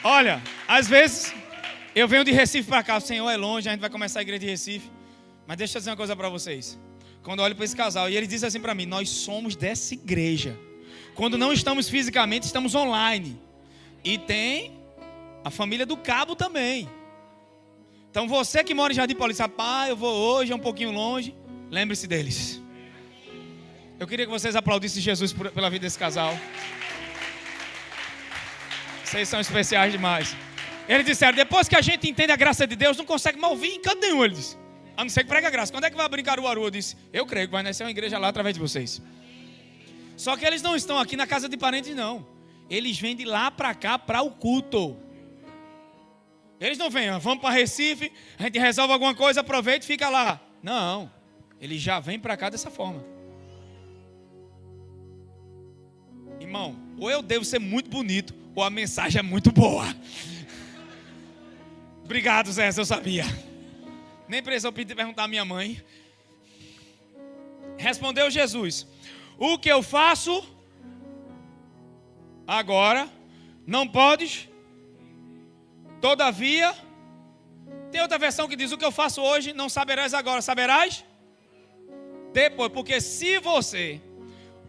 Olha, às vezes eu venho de Recife para cá, o Senhor é longe, a gente vai começar a igreja de Recife. Mas deixa eu dizer uma coisa para vocês. Quando eu olho para esse casal, e ele diz assim para mim, nós somos dessa igreja. Quando não estamos fisicamente, estamos online. E tem a família do Cabo também. Então você que mora em Jardim Paulista, pai, eu vou hoje, é um pouquinho longe. Lembre-se deles. Eu queria que vocês aplaudissem Jesus pela vida desse casal. Vocês são especiais demais. Eles disseram, depois que a gente entende a graça de Deus, não consegue mal vir em canto nenhum, ele disse. A não ser que prega a graça. Quando é que vai abrir Caruaru? Eu disse, eu creio que vai nascer uma igreja lá através de vocês. Só que eles não estão aqui na casa de parentes, não. Eles vêm de lá para cá para o culto. Eles não vêm, vamos para Recife, a gente resolve alguma coisa, aproveita e fica lá. Não, eles já vêm para cá dessa forma. Irmão, ou eu devo ser muito bonito, ou a mensagem é muito boa. Obrigado, Zé, eu sabia. Nem precisou perguntar à minha mãe. Respondeu Jesus, o que eu faço agora, não podes. Todavia, tem outra versão que diz, o que eu faço hoje, não saberás agora, saberás depois. Porque se você,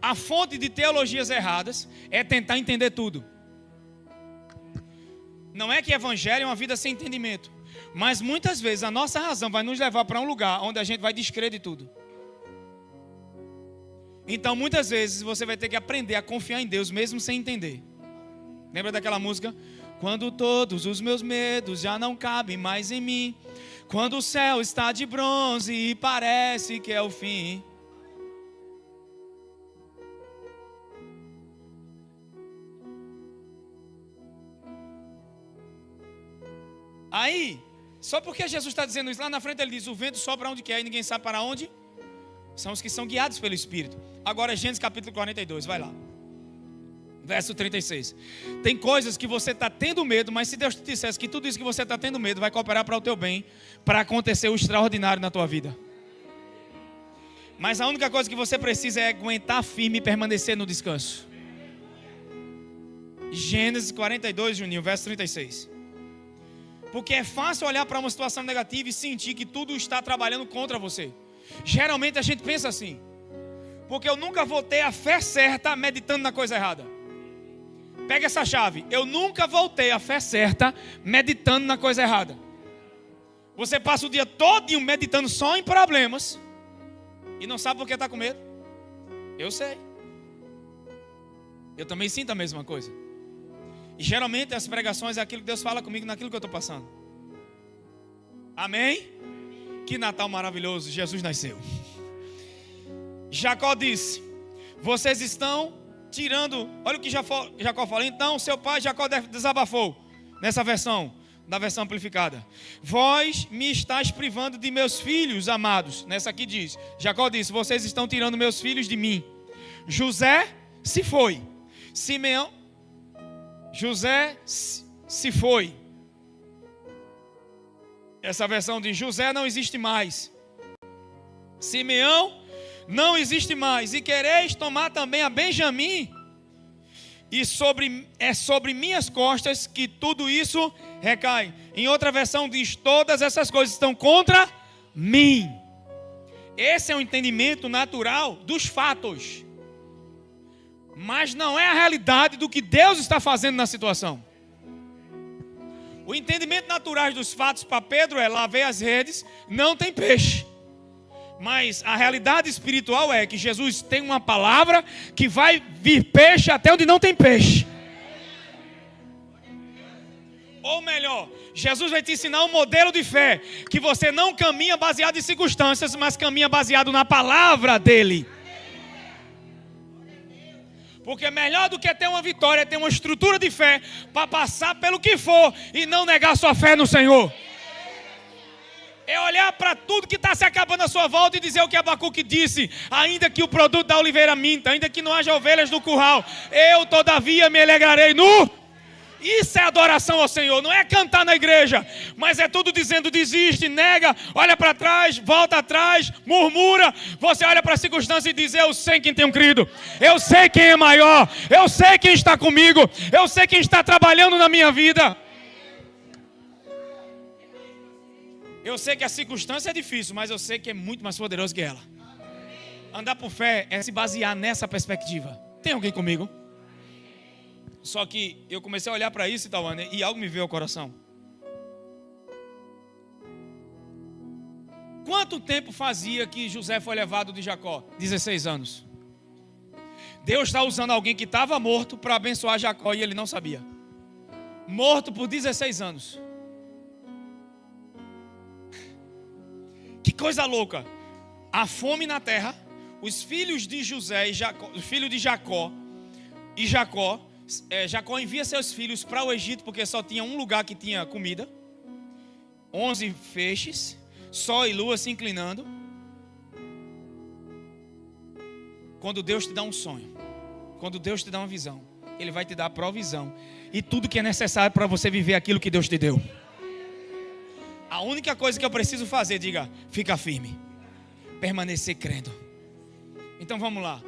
a fonte de teologias erradas, é tentar entender tudo. Não é que evangelho é uma vida sem entendimento. Mas muitas vezes a nossa razão vai nos levar para um lugar onde a gente vai descrer de tudo. Então muitas vezes você vai ter que aprender a confiar em Deus mesmo sem entender. Lembra daquela música? Quando todos os meus medos já não cabem mais em mim. Quando o céu está de bronze e parece que é o fim. Aí, só porque Jesus está dizendo isso, lá na frente ele diz, o vento sopra onde quer e ninguém sabe para onde. São os que são guiados pelo Espírito. Agora Gênesis capítulo 42, vai lá. Verso 36. Tem coisas que você está tendo medo, mas se Deus te dissesse que tudo isso que você está tendo medo vai cooperar para o teu bem, para acontecer o extraordinário na tua vida. Mas a única coisa que você precisa é aguentar firme e permanecer no descanso. Gênesis 42, Juninho, verso 36. Porque é fácil olhar para uma situação negativa e sentir que tudo está trabalhando contra você. Geralmente a gente pensa assim, porque eu nunca vou ter a fé certa meditando na coisa errada. Pega essa chave, eu nunca vou ter a fé certa meditando na coisa errada. Você passa o dia todinho meditando só em problemas e não sabe por que está com medo. Eu sei. Eu também sinto a mesma coisa. E geralmente as pregações é aquilo que Deus fala comigo naquilo que eu estou passando. Amém? Que Natal maravilhoso, Jesus nasceu. Jacó disse, vocês estão tirando, olha o que Jacó fala. Então seu pai Jacó desabafou, nessa versão, da versão amplificada. Vós me estáis privando de meus filhos amados. Nessa aqui diz, Jacó disse, vocês estão tirando meus filhos de mim. José se foi. Simeão, José se foi. Essa versão diz, José não existe mais. Simeão não existe mais. E quereis tomar também a Benjamim. E sobre minhas costas que tudo isso recai. Em outra versão diz, todas essas coisas estão contra mim. Esse é o entendimento natural dos fatos. Mas não é a realidade do que Deus está fazendo na situação. O entendimento natural dos fatos para Pedro é, lavei as redes, não tem peixe. Mas a realidade espiritual é que Jesus tem uma palavra que vai vir peixe até onde não tem peixe. Ou melhor, Jesus vai te ensinar um modelo de fé, que você não caminha baseado em circunstâncias, mas caminha baseado na palavra dele. Porque melhor do que ter uma vitória é ter uma estrutura de fé para passar pelo que for e não negar sua fé no Senhor. É olhar para tudo que está se acabando à sua volta e dizer o que Abacuque disse: ainda que o produto da oliveira minta, ainda que não haja ovelhas no curral, eu todavia me alegrarei no... Isso é adoração ao Senhor, não é cantar na igreja, mas é tudo dizendo, desiste, nega, olha para trás, volta atrás, murmura. Você olha para a circunstância e diz, eu sei quem tenho crido, eu sei quem é maior, eu sei quem está comigo, eu sei quem está trabalhando na minha vida. Eu sei que a circunstância é difícil, mas eu sei que é muito mais poderoso que ela. Andar por fé é se basear nessa perspectiva. Tem alguém comigo? Só que eu comecei a olhar para isso, Itaúana, e algo me veio ao coração. Quanto tempo fazia que José foi levado de Jacó? 16 anos. Deus está usando alguém que estava morto para abençoar Jacó e ele não sabia. Morto por 16 anos. Que coisa louca. A fome na terra, os filhos de José e Jacó, o filho de Jacó e Jacó envia seus filhos para o Egito, porque só tinha um lugar que tinha comida. 11 feixes, sol e lua se inclinando. Quando Deus te dá um sonho, quando Deus te dá uma visão, Ele vai te dar a provisão e tudo que é necessário para você viver aquilo que Deus te deu. A única coisa que eu preciso fazer, diga, fica firme, permanecer crendo. Então vamos lá.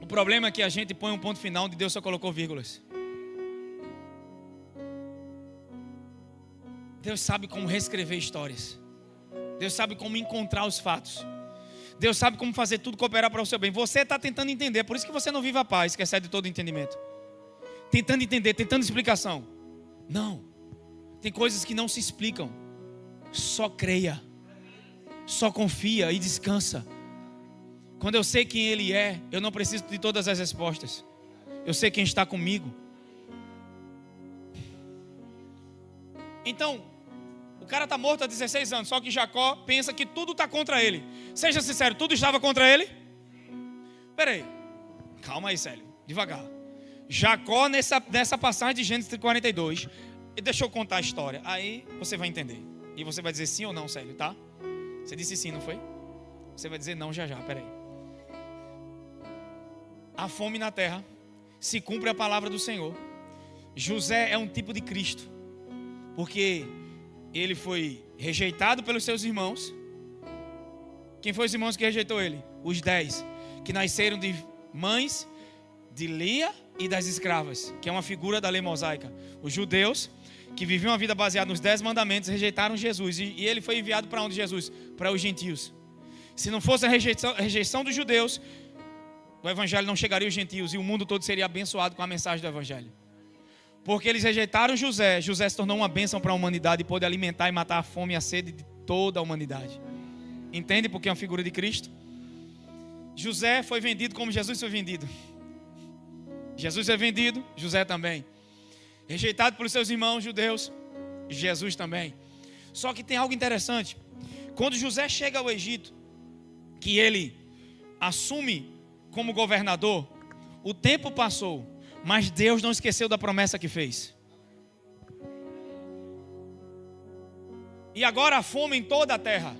O problema é que a gente põe um ponto final onde Deus só colocou vírgulas. Deus sabe como reescrever histórias. Deus sabe como encontrar os fatos. Deus sabe como fazer tudo cooperar para o seu bem. Você está tentando entender, por isso que você não vive a paz, que excede todo entendimento. Tentando entender, tentando explicação. Não. Tem coisas que não se explicam. Só creia. Só confia e descansa. Quando eu sei quem Ele é, eu não preciso de todas as respostas. Eu sei quem está comigo. Então, o cara está morto há 16 anos, só que Jacó pensa que tudo está contra ele. Seja sincero, tudo estava contra ele? Espera aí. Calma aí, Célio. Devagar. Jacó, nessa passagem de Gênesis 42, deixa eu contar a história. Aí você vai entender. E você vai dizer sim ou não, Célio, tá? Você disse sim, não foi? Você vai dizer não já, espera aí. A fome na terra, se cumpre a palavra do Senhor. José é um tipo de Cristo, porque ele foi rejeitado pelos seus irmãos. Quem foi os irmãos que rejeitou ele? Os 10, que nasceram de mães de Lia e das escravas, que é uma figura da lei mosaica. Os judeus, que viviam uma vida baseada nos 10 mandamentos, rejeitaram Jesus. E ele foi enviado para onde, Jesus? Para os gentios. Se não fosse a rejeição dos judeus, o evangelho não chegaria aos gentios e o mundo todo seria abençoado com a mensagem do evangelho. Porque eles rejeitaram José. José se tornou uma bênção para a humanidade e pôde alimentar e matar a fome e a sede de toda a humanidade. Entende porque é uma figura de Cristo? José foi vendido como Jesus foi vendido. Jesus é vendido, José também. Rejeitado pelos seus irmãos judeus, Jesus também. Só que tem algo interessante. Quando José chega ao Egito, que ele assume como governador, o tempo passou, mas Deus não esqueceu da promessa que fez. E agora a fome em toda a terra.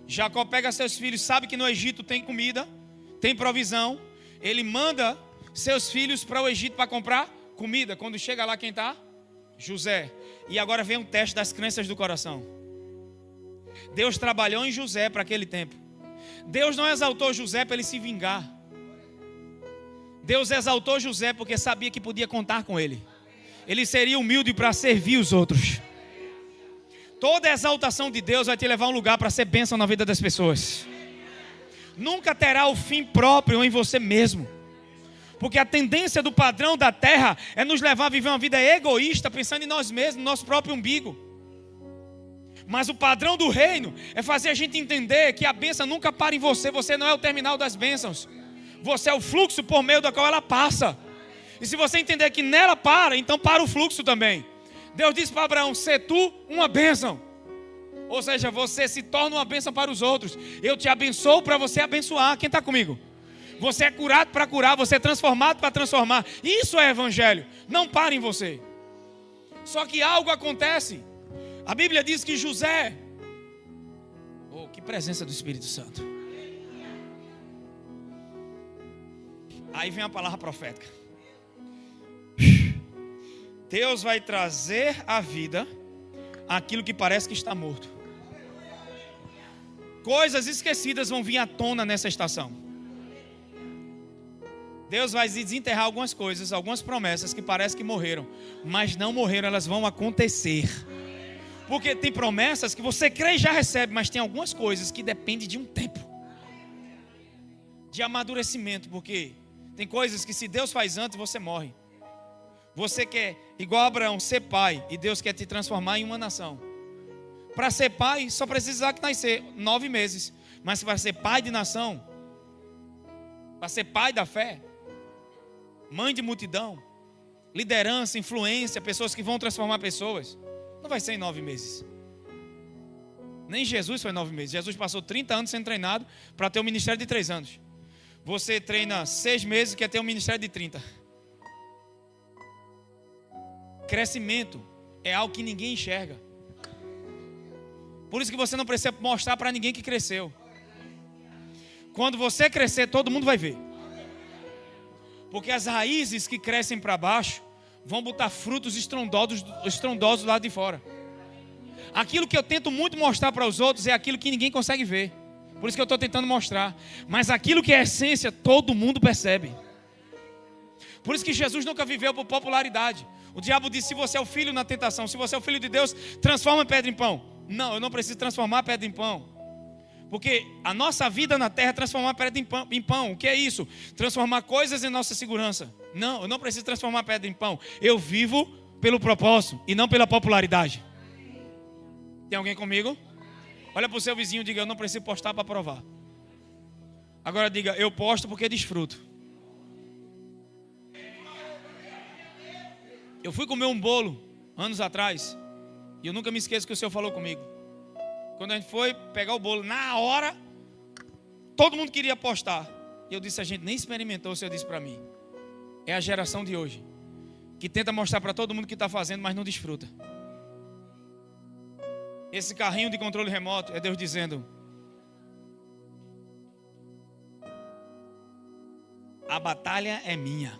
Jacó pega seus filhos, sabe que no Egito tem comida, tem provisão. Ele manda seus filhos para o Egito para comprar comida. Quando chega lá, quem está? José. E agora vem um teste das crenças do coração. Deus trabalhou em José para aquele tempo. Deus não exaltou José para ele se vingar. Deus exaltou José porque sabia que podia contar com ele. Ele seria humilde para servir os outros. Toda exaltação de Deus vai te levar a um lugar para ser bênção na vida das pessoas. Nunca terá o fim próprio em você mesmo. Porque a tendência do padrão da terra é nos levar a viver uma vida egoísta, pensando em nós mesmos, no nosso próprio umbigo. Mas o padrão do reino é fazer a gente entender que a bênção nunca para em você. Você não é o terminal das bênçãos. Você é o fluxo por meio do qual ela passa. E se você entender que nela para, então para o fluxo também. Deus disse para Abraão: "Sê tu uma bênção." Ou seja, você se torna uma bênção para os outros. Eu te abençoo para você abençoar. Quem está comigo? Você é curado para curar, você é transformado para transformar. Isso é evangelho. Não para em você. Só que algo acontece. A Bíblia diz que José... Oh, que presença do Espírito Santo. Aí vem a palavra profética. Deus vai trazer à vida aquilo que parece que está morto. Coisas esquecidas vão vir à tona nessa estação. Deus vai desenterrar algumas coisas, algumas promessas que parece que morreram, mas não morreram, elas vão acontecer. Porque tem promessas que você crê e já recebe, mas tem algumas coisas que dependem de um tempo de amadurecimento. Porque tem coisas que se Deus faz antes, você morre. Você quer, igual Abraão, ser pai, e Deus quer te transformar em uma nação. Para ser pai, só precisa nascer 9 meses. Mas para ser pai de nação, para ser pai da fé, mãe de multidão, liderança, influência, pessoas que vão transformar pessoas, não vai ser em 9 meses. Nem Jesus foi 9 meses. Jesus passou 30 anos sendo treinado para ter um ministério de 3 anos. Você treina 6 meses e quer ter um ministério de 30. Crescimento é algo que ninguém enxerga. Por isso que você não precisa mostrar para ninguém que cresceu. Quando você crescer, todo mundo vai ver. Porque as raízes que crescem para baixo vão botar frutos estrondosos do lado de fora. Aquilo que eu tento muito mostrar para os outros é aquilo que ninguém consegue ver. Por isso que eu estou tentando mostrar. Mas aquilo que é essência, todo mundo percebe. Por isso que Jesus nunca viveu por popularidade. O diabo disse: se você é o filho na tentação, se você é o filho de Deus, transforma a pedra em pão. Não, eu não preciso transformar a pedra em pão. Porque a nossa vida na terra é transformar a pedra em pão. O que é isso? Transformar coisas em nossa segurança. Não, eu não preciso transformar a pedra em pão. Eu vivo pelo propósito e não pela popularidade. Tem alguém comigo? Olha para o seu vizinho e diga: eu não preciso postar para provar. Agora diga: eu posto porque desfruto. Eu fui comer um bolo anos atrás e eu nunca me esqueço que o Senhor falou comigo. Quando a gente foi pegar o bolo, na hora, todo mundo queria postar. E eu disse: a gente nem experimentou. O Senhor disse para mim: é a geração de hoje que tenta mostrar para todo mundo que está fazendo, mas não desfruta. Esse carrinho de controle remoto é Deus dizendo: a batalha é minha.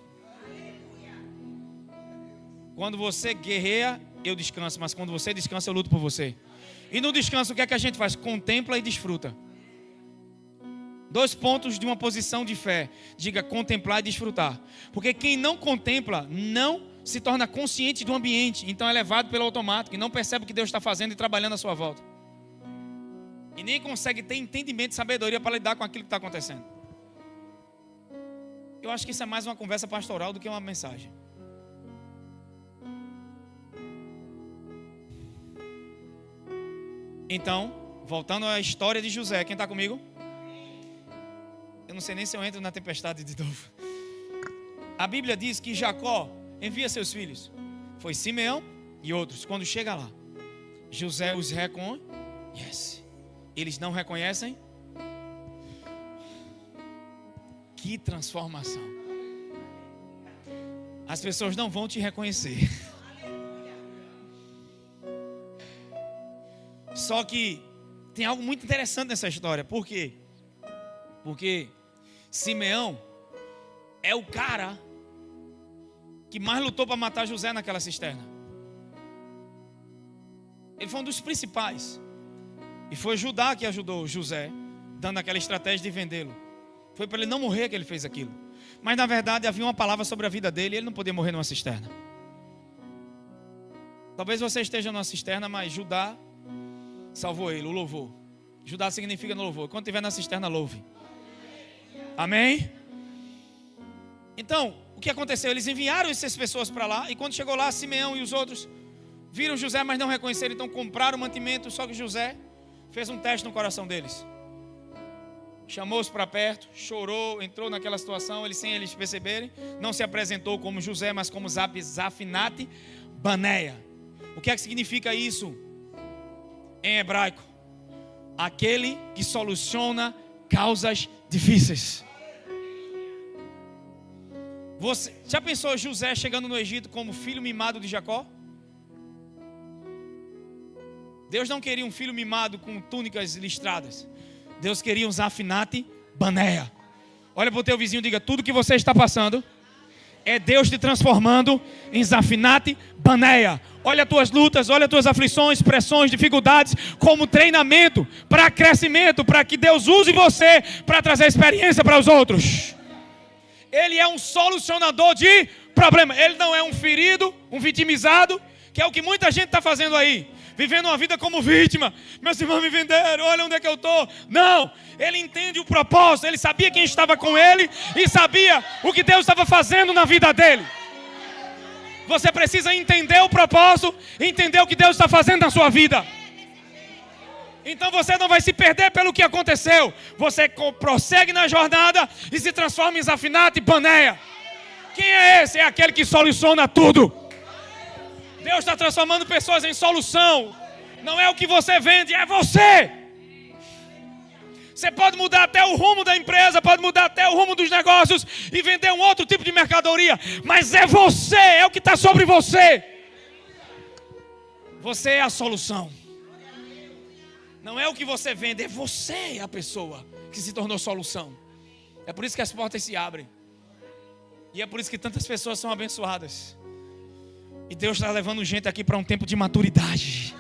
Quando você guerreia, eu descanso. Mas quando você descansa, eu luto por você. E no descanso, o que é que a gente faz? Contempla e desfruta. 2 pontos de uma posição de fé. Diga: contemplar e desfrutar. Porque quem não contempla, não se torna consciente do ambiente. Então é levado pelo automático e não percebe o que Deus está fazendo e trabalhando à sua volta. E nem consegue ter entendimento e sabedoria para lidar com aquilo que está acontecendo. Eu acho que isso é mais uma conversa pastoral do que uma mensagem. Então, voltando à história de José, quem está comigo? Eu não sei nem se eu entro na tempestade de novo. A Bíblia diz que Jacó envia seus filhos. Foi Simeão e outros. Quando chega lá, José os reconhece. Eles não reconhecem. Que transformação. As pessoas não vão te reconhecer. Só que tem algo muito interessante nessa história. Por quê? Porque Simeão é o cara que mais lutou para matar José naquela cisterna. Ele foi um dos principais. E foi Judá que ajudou José, dando aquela estratégia de vendê-lo. Foi para ele não morrer que ele fez aquilo. Mas na verdade havia uma palavra sobre a vida dele e ele não podia morrer numa cisterna. Talvez você esteja numa cisterna, mas Judá salvou ele, o louvor. Judá significa no louvor. Quando estiver na cisterna, louve. Amém? Então, o que aconteceu? Eles enviaram essas pessoas para lá. E quando chegou lá, Simeão e os outros viram José, mas não reconheceram. Então compraram o mantimento. Só que José fez um teste no coração deles. Chamou-os para perto, chorou, entrou naquela situação. Eles, sem eles perceberem, não se apresentou como José, mas como Zafinate Baneia. O que é que significa isso em hebraico? Aquele que soluciona causas difíceis. Você já pensou José chegando no Egito como filho mimado de Jacó? Deus não queria um filho mimado com túnicas listradas. Deus queria um Zafinate Baneia. Olha para o teu vizinho e diga: tudo que você está passando é Deus te transformando em Zafinate Baneia. Olha as tuas lutas, olha as tuas aflições, pressões, dificuldades como treinamento para crescimento, para que Deus use você para trazer experiência para os outros. Ele é um solucionador de problemas. Ele não é um ferido, um vitimizado, que é o que muita gente está fazendo aí, vivendo uma vida como vítima. Meus irmãos me venderam, olha onde é que eu estou. Não, ele entende o propósito. Ele sabia quem estava com ele e sabia o que Deus estava fazendo na vida dele. Você precisa entender o propósito, entender o que Deus está fazendo na sua vida. Então você não vai se perder pelo que aconteceu. Você prossegue na jornada e se transforma em Zafinate Baneia. Quem é esse? É aquele que soluciona tudo. Deus está transformando pessoas em solução. Não é o que você vende, é você. Você pode mudar até o rumo da empresa, pode mudar até o rumo dos negócios e vender um outro tipo de mercadoria. Mas é você, é o que está sobre você. Você é a solução. Não é o que você vende, é você a pessoa que se tornou solução. É por isso que as portas se abrem. E é por isso que tantas pessoas são abençoadas. E Deus está levando gente aqui para um tempo de maturidade.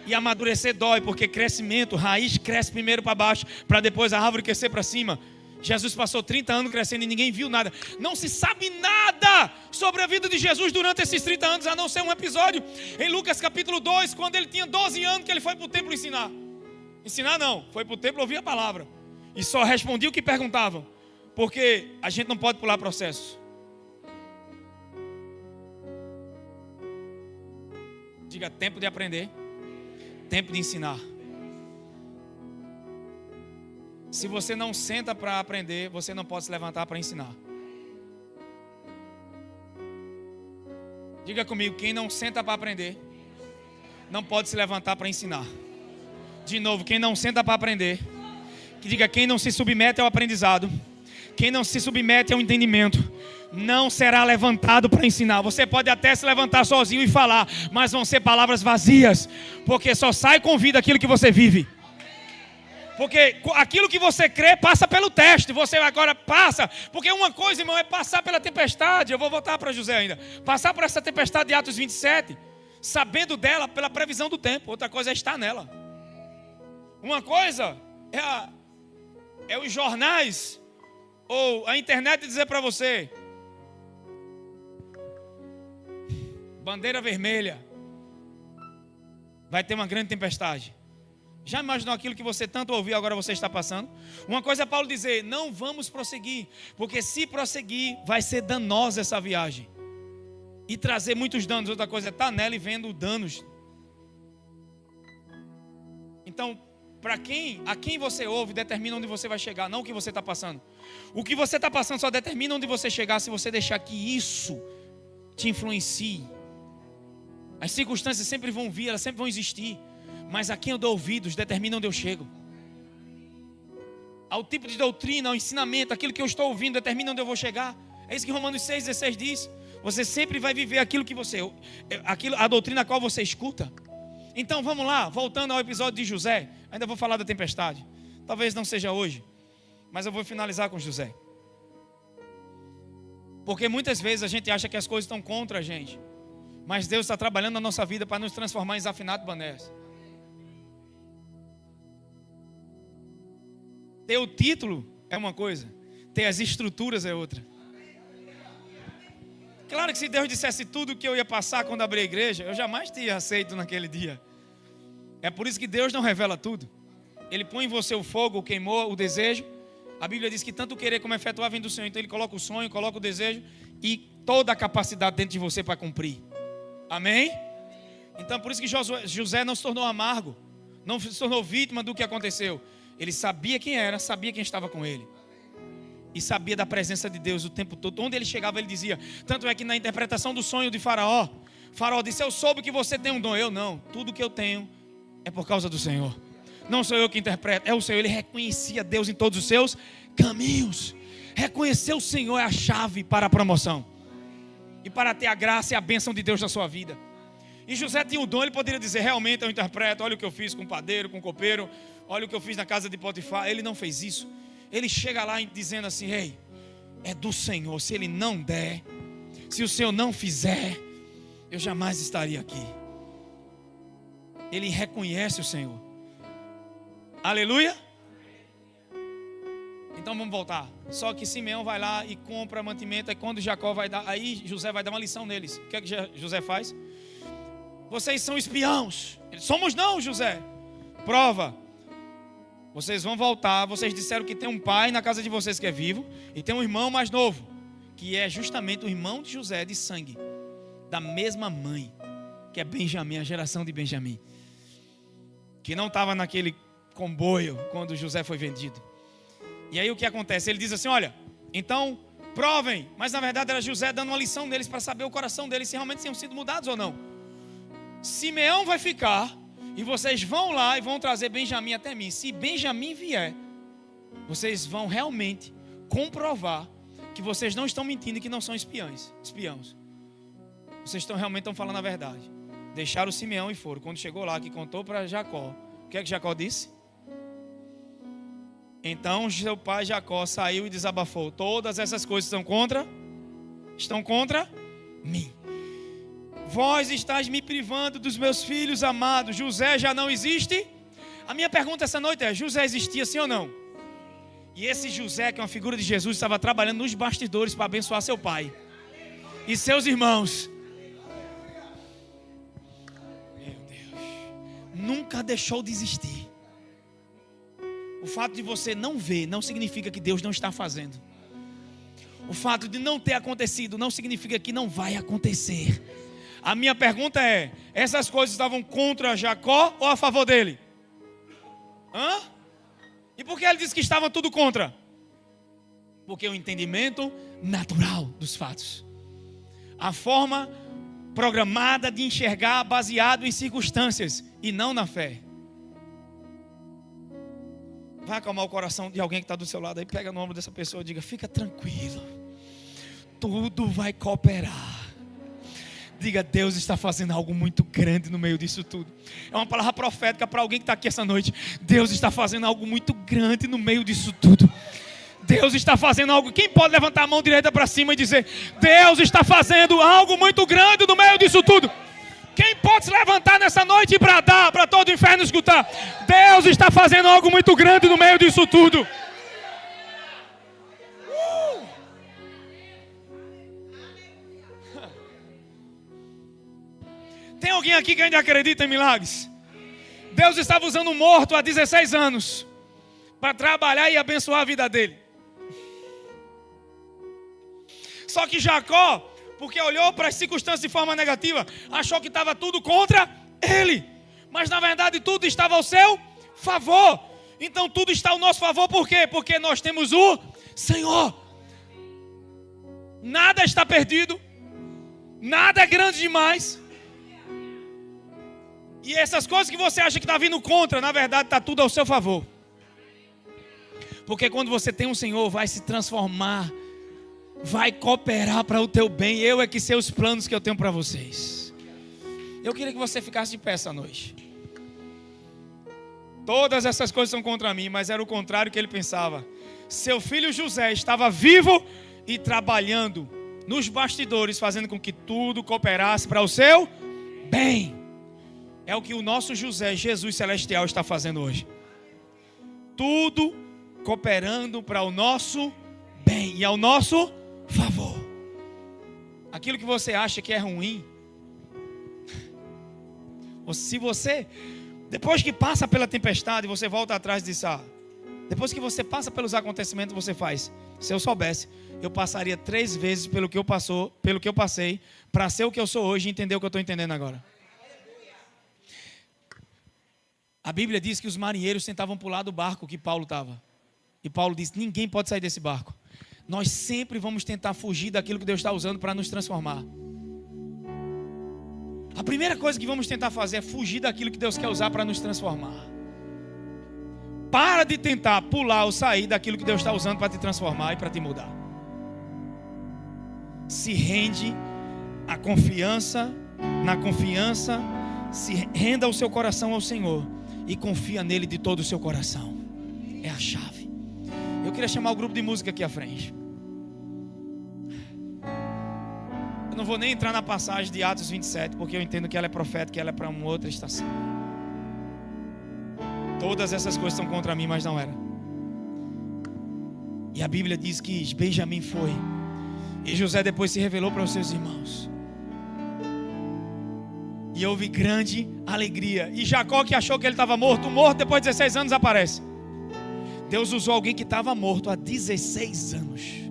E amadurecer dói, porque crescimento, raiz cresce primeiro para baixo, para depois a árvore crescer para cima. Jesus passou 30 anos crescendo e ninguém viu nada. Não se sabe nada sobre a vida de Jesus durante esses 30 anos, a não ser um episódio em Lucas capítulo 2, quando ele tinha 12 anos, que ele foi para o templo ensinar. Ensinar não, foi para o templo ouvir a palavra. E só respondia o que perguntavam, porque a gente não pode pular processos. Diga: tempo de aprender, tempo de ensinar. Se você não senta para aprender, você não pode se levantar para ensinar. Diga comigo: quem não senta para aprender, não pode se levantar para ensinar. De novo: quem não senta para aprender, diga: quem não se submete ao aprendizado, quem não se submete ao entendimento, não será levantado para ensinar. Você pode até se levantar sozinho e falar, mas vão ser palavras vazias, porque só sai com vida aquilo que você vive. Porque aquilo que você crê passa pelo teste. Você agora passa. Porque uma coisa, irmão, é passar pela tempestade. Eu vou voltar para José ainda. Passar por essa tempestade de Atos 27, sabendo dela pela previsão do tempo. Outra coisa é estar nela. Uma coisa é os jornais ou a internet dizer para você: bandeira vermelha, vai ter uma grande tempestade. Já imaginou aquilo que você tanto ouviu, agora você está passando? Uma coisa é Paulo dizer: não vamos prosseguir, porque se prosseguir vai ser danosa essa viagem e trazer muitos danos. Outra coisa é estar nela e vendo danos. Então, a quem você ouve determina onde você vai chegar, não o que você está passando. O que você está passando só determina onde você chegar se você deixar que isso te influencie. As circunstâncias sempre vão vir, elas sempre vão existir, mas a quem eu dou ouvidos determina onde eu chego. ao tipo de doutrina, ao ensinamento, aquilo que eu estou ouvindo determina onde eu vou chegar. É isso que Romanos 6,16 diz. Você sempre vai viver aquilo que a doutrina a qual você escuta. Então vamos lá, voltando ao episódio de José. Ainda vou falar da tempestade. Talvez não seja hoje, mas eu vou finalizar com José. Porque muitas vezes a gente acha que as coisas estão contra a gente, mas Deus está trabalhando na nossa vida para nos transformar em Zafinato Banés. Ter o título é uma coisa, ter as estruturas é outra. Claro que se Deus dissesse tudo o que eu ia passar quando abrir a igreja, eu jamais teria aceito naquele dia. É por isso que Deus não revela tudo. Ele põe em você o fogo, o queimou, o desejo. A Bíblia diz que tanto o querer como efetuar vem do Senhor. Então Ele coloca o sonho, coloca o desejo e toda a capacidade dentro de você para cumprir. Amém? Então por isso que José não se tornou amargo, não se tornou vítima do que aconteceu. Ele sabia quem era, sabia quem estava com ele. E sabia da presença de Deus o tempo todo. Onde ele chegava ele dizia. Tanto é que na interpretação do sonho de Faraó disse: eu soube que você tem um dom. Eu não, tudo que eu tenho é por causa do Senhor. Não sou eu que interpreto, é o Senhor. Ele reconhecia Deus em todos os seus caminhos. Reconhecer o Senhor é a chave para a promoção e para ter a graça e a bênção de Deus na sua vida. E José tinha o dom, ele poderia dizer: realmente eu interpreto, olha o que eu fiz com o padeiro, com o copeiro, olha o que eu fiz na casa de Potifar. Ele não fez isso. Ele chega lá dizendo assim: ei, é do Senhor. Se Ele não der, se o Senhor não fizer, eu jamais estaria aqui. Ele reconhece o Senhor. Aleluia. Então vamos voltar. Só que Simeão vai lá e compra mantimento. Aí quando Jacó vai dar, aí José vai dar uma lição neles. O que é que José faz? Vocês são espiãos. Somos não, José. Prova. Vocês vão voltar, vocês disseram que tem um pai na casa de vocês que é vivo, e tem um irmão mais novo, que é justamente o irmão de José de sangue, da mesma mãe, que é Benjamim, a geração de Benjamim, que não estava naquele comboio quando José foi vendido. E aí o que acontece? Ele diz assim: olha, então provem, mas na verdade era José dando uma lição neles para saber o coração deles, se realmente tinham sido mudados ou não. Simeão vai ficar, e vocês vão lá e vão trazer Benjamim até mim. Se Benjamim vier, vocês vão realmente comprovar que vocês não estão mentindo e que não são espiãos. Vocês realmente estão falando a verdade. Deixaram o Simeão e foram. Quando chegou lá, que contou para Jacó, o que é que Jacó disse? Então seu pai Jacó saiu e desabafou: todas essas coisas estão contra mim. Vós estáis me privando dos meus filhos amados. José já não existe? A minha pergunta essa noite é: José existia sim ou não? E esse José, que é uma figura de Jesus, estava trabalhando nos bastidores para abençoar seu pai e seus irmãos. Meu Deus, nunca deixou de existir. O fato de você não ver não significa que Deus não está fazendo. O fato de não ter acontecido não significa que não vai acontecer. A minha pergunta é: essas coisas estavam contra Jacó ou a favor dele? E por que ele disse que estava tudo contra? Porque o entendimento natural dos fatos, a forma programada de enxergar baseado em circunstâncias e não na fé. Vai acalmar o coração de alguém que está do seu lado aí, pega no ombro dessa pessoa e diga: fica tranquilo, tudo vai cooperar. Diga: Deus está fazendo algo muito grande no meio disso tudo. É uma palavra profética para alguém que está aqui essa noite. Deus está fazendo algo muito grande no meio disso tudo. Deus está fazendo algo. Quem pode levantar a mão direita para cima e dizer: Deus está fazendo algo muito grande no meio disso tudo? Quem pode se levantar nessa noite e bradar para todo o inferno escutar: Deus está fazendo algo muito grande no meio disso tudo? Tem alguém aqui que ainda acredita em milagres? Deus estava usando um morto há 16 anos para trabalhar e abençoar a vida dele. Só que Jacó, porque olhou para as circunstâncias de forma negativa, achou que estava tudo contra ele. Mas na verdade tudo estava ao seu favor. Então tudo está ao nosso favor, por quê? Porque nós temos o Senhor. Nada está perdido, nada é grande demais. E essas coisas que você acha que está vindo contra, na verdade está tudo ao seu favor. Porque quando você tem um Senhor, vai se transformar, vai cooperar para o teu bem. Eu é que sei os planos que eu tenho para vocês. Eu queria que você ficasse de pé essa noite. Todas essas coisas são contra mim, mas era o contrário que ele pensava. Seu filho José estava vivo e trabalhando nos bastidores, fazendo com que tudo cooperasse para o seu bem. É o que o nosso José, Jesus Celestial, está fazendo hoje. Tudo cooperando para o nosso bem e ao nosso favor. Aquilo que você acha que é ruim, se você, depois que passa pela tempestade, você volta atrás e diz: depois que você passa pelos acontecimentos, você faz. Se eu soubesse, eu passaria 3 vezes pelo que eu passei, para ser o que eu sou hoje e entender o que eu estou entendendo agora. A Bíblia diz que os marinheiros tentavam pular do barco que Paulo estava. E Paulo diz: ninguém pode sair desse barco. Nós sempre vamos tentar fugir daquilo que Deus está usando para nos transformar. A primeira coisa que vamos tentar fazer é fugir daquilo que Deus quer usar para nos transformar. Para de tentar pular ou sair daquilo que Deus está usando para te transformar e para te mudar. Se rende à confiança, na confiança, se renda o seu coração ao Senhor e confia nele de todo o seu coração. É a chave. Eu queria chamar o grupo de música aqui à frente. Eu não vou nem entrar na passagem de Atos 27, porque eu entendo que ela é profética, que ela é para uma outra estação. Todas essas coisas são contra mim, mas não era. E a Bíblia diz que Benjamim foi, e José depois se revelou para os seus irmãos. E houve grande alegria. E Jacó, que achou que ele estava morto, depois de 16 anos aparece. Deus usou alguém que estava morto há 16 anos.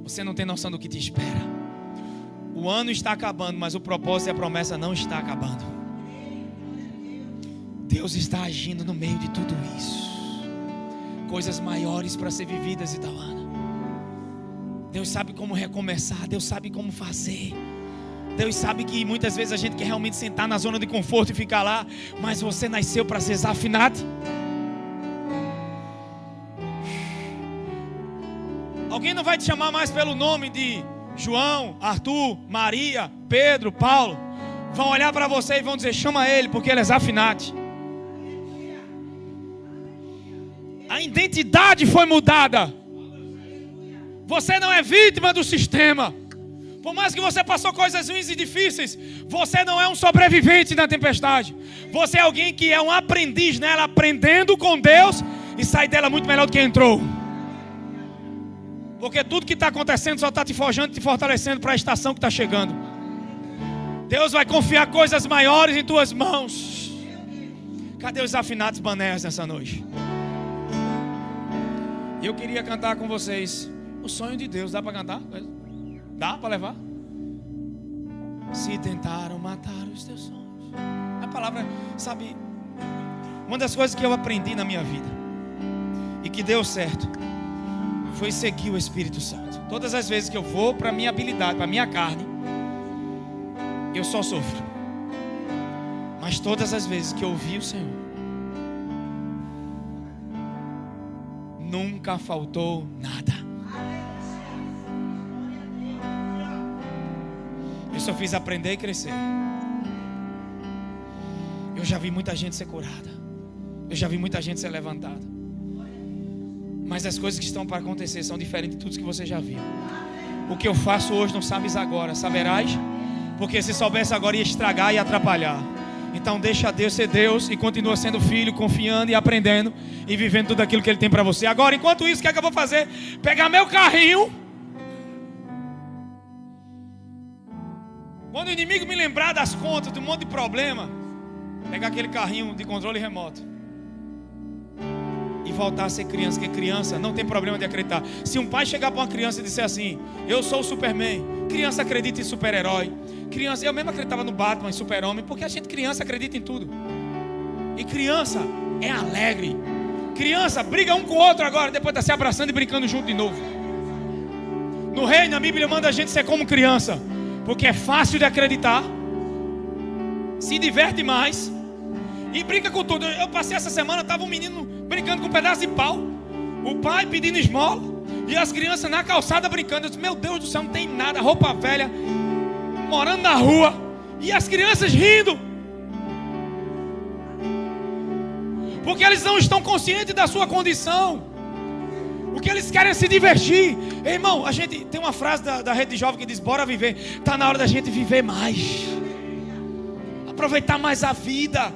Você não tem noção do que te espera. O ano está acabando, mas o propósito e a promessa não está acabando. Deus está agindo no meio de tudo isso. Coisas maiores para ser vividas, Itaúana. Deus sabe como recomeçar. Deus sabe como fazer. Deus sabe que muitas vezes a gente quer realmente sentar na zona de conforto e ficar lá. Mas você nasceu para ser desafinado. Alguém não vai te chamar mais pelo nome de João, Arthur, Maria, Pedro, Paulo. Vão olhar para você e vão dizer: chama ele, porque ele é desafinado. A identidade foi mudada. Você não é vítima do sistema. Por mais que você passou coisas ruins e difíceis, você não é um sobrevivente da tempestade. Você é alguém que é um aprendiz nela, aprendendo com Deus e sai dela muito melhor do que entrou. Porque tudo que está acontecendo só está te forjando e te fortalecendo para a estação que está chegando. Deus vai confiar coisas maiores em tuas mãos. Cadê os afinados banés nessa noite? Eu queria cantar com vocês o sonho de Deus. Dá para cantar? Dá para levar? Se tentaram matar os teus sonhos. A palavra, sabe, uma das coisas que eu aprendi na minha vida e que deu certo foi seguir o Espírito Santo. Todas as vezes que eu vou para a minha habilidade, para a minha carne, eu só sofro. Mas todas as vezes que eu ouvi o Senhor, nunca faltou nada. Eu só fiz aprender e crescer. Eu já vi muita gente ser curada. Eu já vi muita gente ser levantada. Mas as coisas que estão para acontecer são diferentes de tudo que você já viu. O que eu faço hoje não sabes agora, saberás? Porque se soubesse agora ia estragar e atrapalhar. Então deixa Deus ser Deus e continua sendo filho, confiando e aprendendo e vivendo tudo aquilo que Ele tem para você. Agora, enquanto isso, o que é que eu vou fazer? Pegar meu carrinho. Quando o inimigo me lembrar das contas, de um monte de problema, pegar aquele carrinho de controle remoto e voltar a ser criança. Porque criança não tem problema de acreditar. Se um pai chegar para uma criança e disser assim: eu sou o Superman, criança acredita em super-herói. Criança, eu mesmo acreditava no Batman, em super-homem, porque a gente criança acredita em tudo. E criança é alegre. Criança briga um com o outro agora, depois está se abraçando e brincando junto de novo. No reino, a Bíblia manda a gente ser como criança, porque é fácil de acreditar, se diverte mais E brinca com tudo. Eu passei essa semana, tava um menino brincando com um pedaço de pau. O pai pedindo esmola. E as crianças na calçada brincando. Eu disse, meu Deus do céu, não tem nada. Roupa velha, morando na rua. E as crianças rindo. Porque eles não estão conscientes da sua condição. O que eles querem é se divertir. Ei, irmão, a gente tem uma frase da Rede Jovem que diz, bora viver. Está na hora da gente viver mais. Aproveitar mais a vida.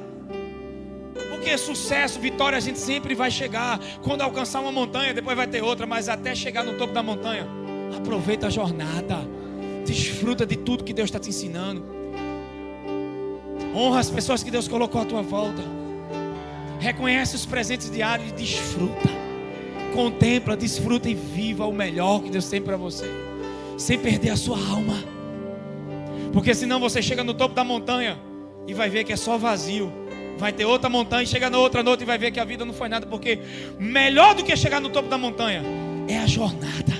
Porque sucesso, vitória a gente sempre vai chegar. Quando alcançar uma montanha, depois vai ter outra. Mas até chegar no topo da montanha, aproveita a jornada. Desfruta de tudo que Deus está te ensinando. Honra as pessoas que Deus colocou à tua volta. Reconhece os presentes diários e desfruta. Contempla, desfruta e viva o melhor que Deus tem para você. Sem perder a sua alma. Porque senão você chega no topo da montanha e vai ver que é só vazio. Vai ter outra montanha e chega na outra noite e vai ver que a vida não foi nada. Porque melhor do que chegar no topo da montanha é a jornada.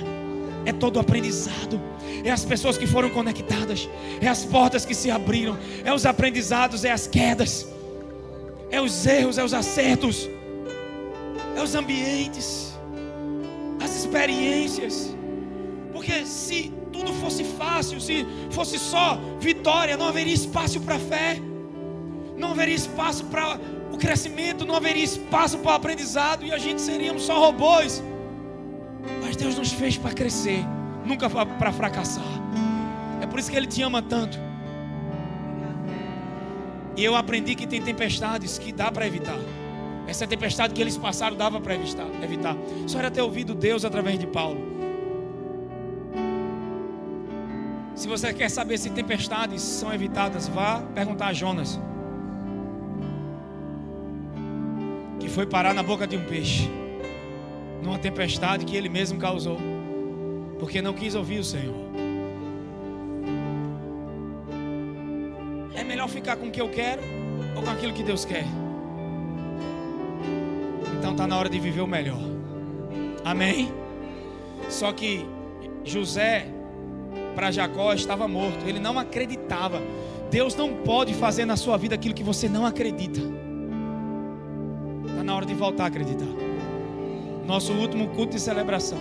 É todo o aprendizado. É as pessoas que foram conectadas. É as portas que se abriram. É os aprendizados, é as quedas. É os erros, é os acertos. É os ambientes. As experiências. Porque se tudo fosse fácil, se fosse só vitória, não haveria espaço para a fé. Não haveria espaço para o crescimento. Não haveria espaço para o aprendizado. E a gente seríamos só robôs. Mas Deus nos fez para crescer, nunca para fracassar. É por isso que Ele te ama tanto. E eu aprendi que tem tempestades que dá para evitar. Essa tempestade que eles passaram dava para evitar. Só era ter ouvido Deus através de Paulo. Se você quer saber se tempestades são evitadas, vá perguntar a Jonas, que foi parar na boca de um peixe, numa tempestade que ele mesmo causou, porque não quis ouvir o Senhor. É melhor ficar com o que eu quero ou com aquilo que Deus quer? Então está na hora de viver o melhor. Amém? Só que José, para Jacó, estava morto. Ele não acreditava. Deus não pode fazer na sua vida aquilo que você não acredita. Está na hora de voltar a acreditar. Nosso último culto de celebração,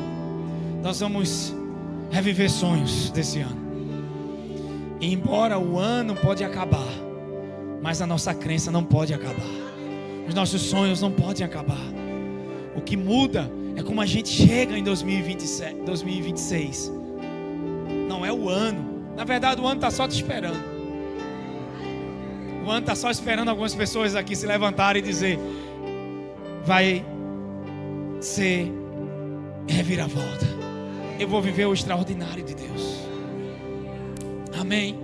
nós vamos reviver sonhos desse ano. E embora o ano pode acabar, mas a nossa crença não pode acabar. Os nossos sonhos não podem acabar. O que muda é como a gente chega em 2026. Não é o ano. Na verdade, o ano está só te esperando. O ano está só esperando algumas pessoas aqui se levantarem e dizer: vai ser reviravolta. Eu vou viver o extraordinário de Deus. Amém.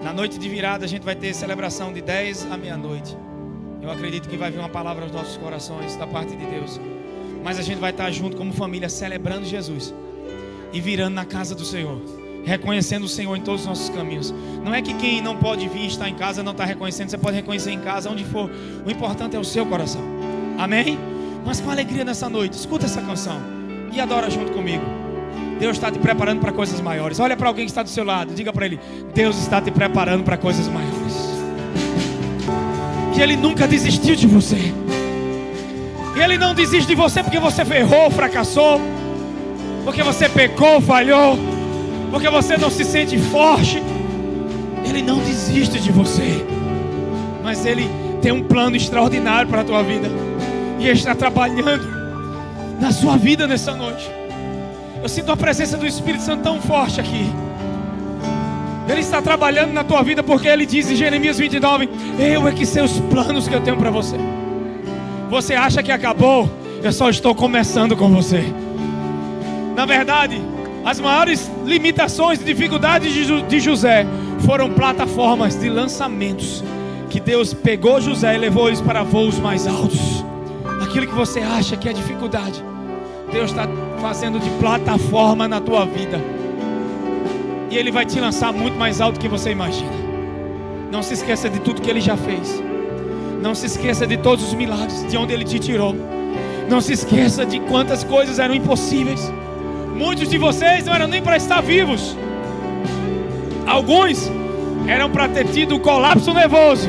Na noite de virada a gente vai ter celebração de 10 à meia-noite. Eu acredito que vai vir uma palavra aos nossos corações da parte de Deus. Mas a gente vai estar junto como família, celebrando Jesus e virando na casa do Senhor, reconhecendo o Senhor em todos os nossos caminhos. Não é que quem não pode vir estar em casa não está reconhecendo. Você pode reconhecer em casa, onde for. O importante é o seu coração. Amém? Mas com alegria nessa noite, escuta essa canção e adora junto comigo. Deus está te preparando para coisas maiores. Olha para alguém que está do seu lado, diga para ele: Deus está te preparando para coisas maiores. E Ele nunca desistiu de você. E Ele não desiste de você porque você errou, fracassou, porque você pecou, falhou, porque você não se sente forte. Ele não desiste de você. Mas Ele tem um plano extraordinário para a tua vida. E Ele está trabalhando na sua vida nessa noite. Eu sinto a presença do Espírito Santo tão forte aqui. Ele está trabalhando na tua vida, porque Ele diz em Jeremias 29: eu é que sei os planos que eu tenho para você. Você acha que acabou? Eu só estou começando com você. Na verdade, as maiores limitações e dificuldades de José foram plataformas de lançamentos, que Deus pegou José e levou eles para voos mais altos. Aquilo que você acha que é dificuldade, Deus está fazendo de plataforma na tua vida. E Ele vai te lançar muito mais alto do que você imagina. Não se esqueça de tudo que Ele já fez. Não se esqueça de todos os milagres, de onde Ele te tirou. Não se esqueça de quantas coisas eram impossíveis. Muitos de vocês não eram nem para estar vivos. Alguns eram para ter tido colapso nervoso.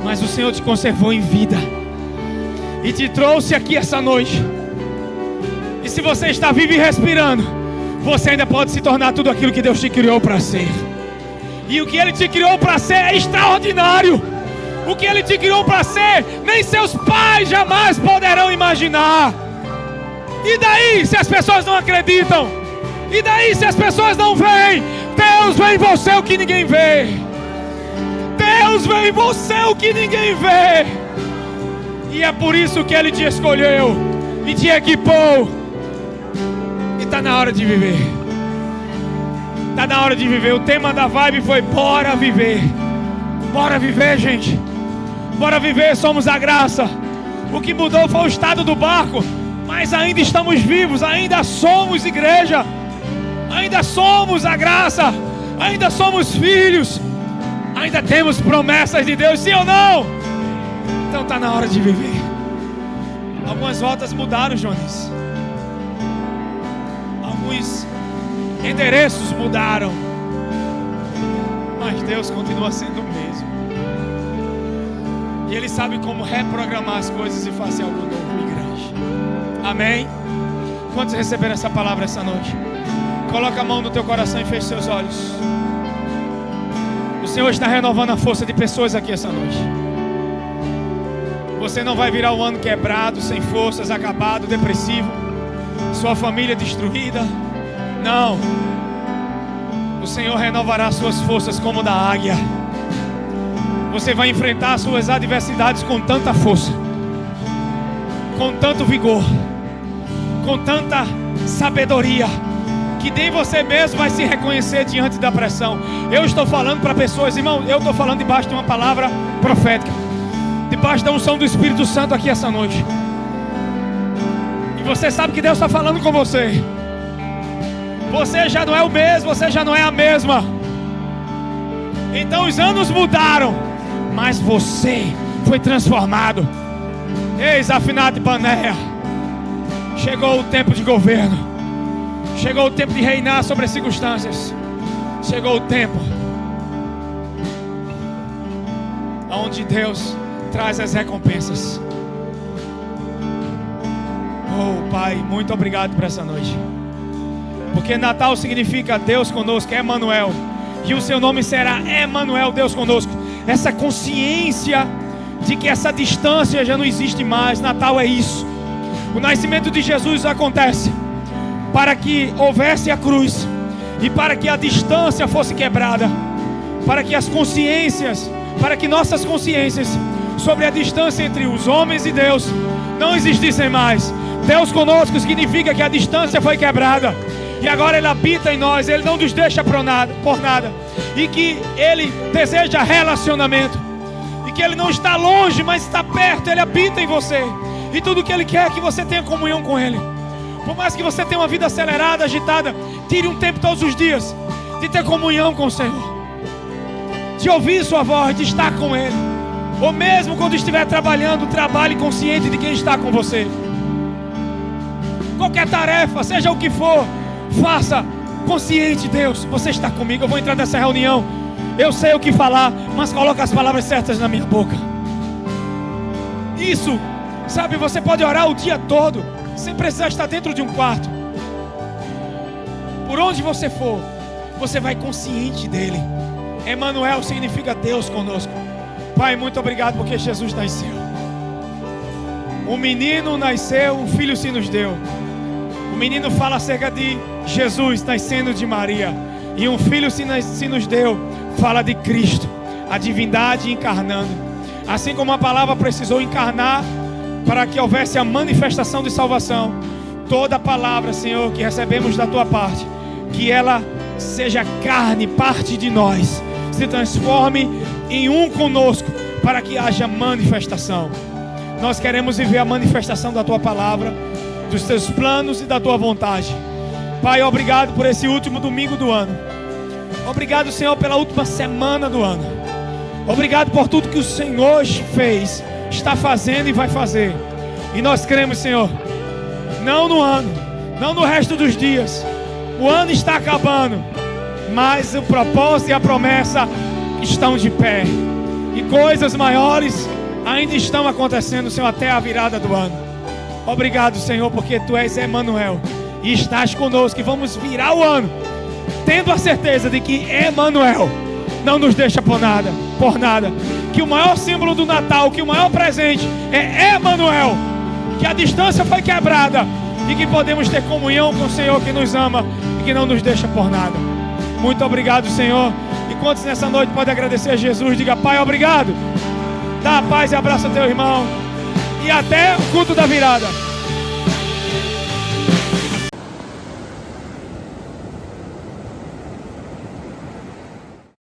Mas o Senhor te conservou em vida e te trouxe aqui essa noite. E se você está vivo e respirando, você ainda pode se tornar tudo aquilo que Deus te criou para ser. E o que Ele te criou para ser é extraordinário. O que Ele te criou para ser, nem seus pais jamais poderão imaginar. E daí se as pessoas não acreditam? E daí se as pessoas não veem? Deus vê em você o que ninguém vê. Deus vê em você o que ninguém vê. E é por isso que Ele te escolheu e te equipou. E está na hora de viver. Está na hora de viver. O tema da vibe foi bora viver. Bora viver, gente. Bora viver, somos a graça. O que mudou foi o estado do barco, mas ainda estamos vivos, ainda somos igreja, ainda somos a graça, ainda somos filhos, ainda temos promessas de Deus, sim ou não? Então está na hora de viver. Algumas rotas mudaram, Jonas. Alguns endereços mudaram, mas Deus continua sendo o mesmo. E Ele sabe como reprogramar as coisas e fazer algo novo e grande. Amém? Quantos receberam essa palavra essa noite? Coloca a mão no teu coração e feche seus olhos. O Senhor está renovando a força de pessoas aqui essa noite. Você não vai virar um ano quebrado, sem forças, acabado, depressivo, sua família destruída. Não. O Senhor renovará suas forças como da águia. Você vai enfrentar as suas adversidades com tanta força, com tanto vigor, com tanta sabedoria, que nem você mesmo vai se reconhecer diante da pressão. Eu estou falando para pessoas, irmão, eu estou falando debaixo de uma palavra profética, debaixo da unção do Espírito Santo aqui essa noite. E você sabe que Deus está falando com você. Você já não é o mesmo, você já não é a mesma. Então os anos mudaram, mas você foi transformado. Eis afinado de Paneia. Chegou o tempo de governo. Chegou o tempo de reinar sobre as circunstâncias. Chegou o tempo onde Deus traz as recompensas. Oh Pai, muito obrigado por essa noite. Porque Natal significa Deus conosco, Emanuel. E o seu nome será Emanuel, Deus conosco. Essa consciência de que essa distância já não existe mais. Natal é isso. O nascimento de Jesus acontece para que houvesse a cruz e para que a distância fosse quebrada, para que as consciências, para que nossas consciências sobre a distância entre os homens e Deus não existissem mais. Deus conosco significa que a distância foi quebrada e agora Ele habita em nós. Ele não nos deixa por nada, e que Ele deseja relacionamento, e que Ele não está longe, mas está perto. Ele habita em você, e tudo que Ele quer é que você tenha comunhão com Ele. Por mais que você tenha uma vida acelerada, agitada, tire um tempo todos os dias de ter comunhão com o Senhor, de ouvir sua voz, de estar com Ele. Ou mesmo quando estiver trabalhando, trabalhe consciente de quem está com você. Qualquer tarefa, seja o que for, faça consciente. Deus, você está comigo. Eu vou entrar nessa reunião, eu sei o que falar, mas coloca as palavras certas na minha boca. Isso, sabe, você pode orar o dia todo sem precisar estar dentro de um quarto. Por onde você for, você vai consciente dele. Emanuel significa Deus conosco. Pai, muito obrigado porque Jesus nasceu. Um menino nasceu, um filho se nos deu. O menino fala acerca de Jesus nascendo de Maria, e um filho se nos deu, fala de Cristo, a divindade encarnando. Assim como a palavra precisou encarnar para que houvesse a manifestação de salvação, toda palavra, Senhor, que recebemos da Tua parte, que ela seja carne, parte de nós, se transforme em um conosco, para que haja manifestação. Nós queremos viver a manifestação da Tua palavra, dos Teus planos e da Tua vontade. Pai, obrigado por esse último domingo do ano. Obrigado, Senhor, pela última semana do ano. Obrigado por tudo que o Senhor fez, está fazendo e vai fazer. E nós cremos, Senhor, não no ano, não no resto dos dias. O ano está acabando, mas o propósito e a promessa estão de pé. E coisas maiores ainda estão acontecendo, Senhor, até a virada do ano. Obrigado, Senhor, porque Tu és Emanuel e estás conosco, e vamos virar o ano tendo a certeza de que Emanuel não nos deixa por nada, que o maior símbolo do Natal, que o maior presente é Emanuel, que a distância foi quebrada e que podemos ter comunhão com o Senhor que nos ama e que não nos deixa por nada. Muito obrigado, Senhor. E quantos nessa noite podem agradecer a Jesus? Diga: Pai, obrigado. Dá a paz e abraça teu irmão. E até o culto da virada.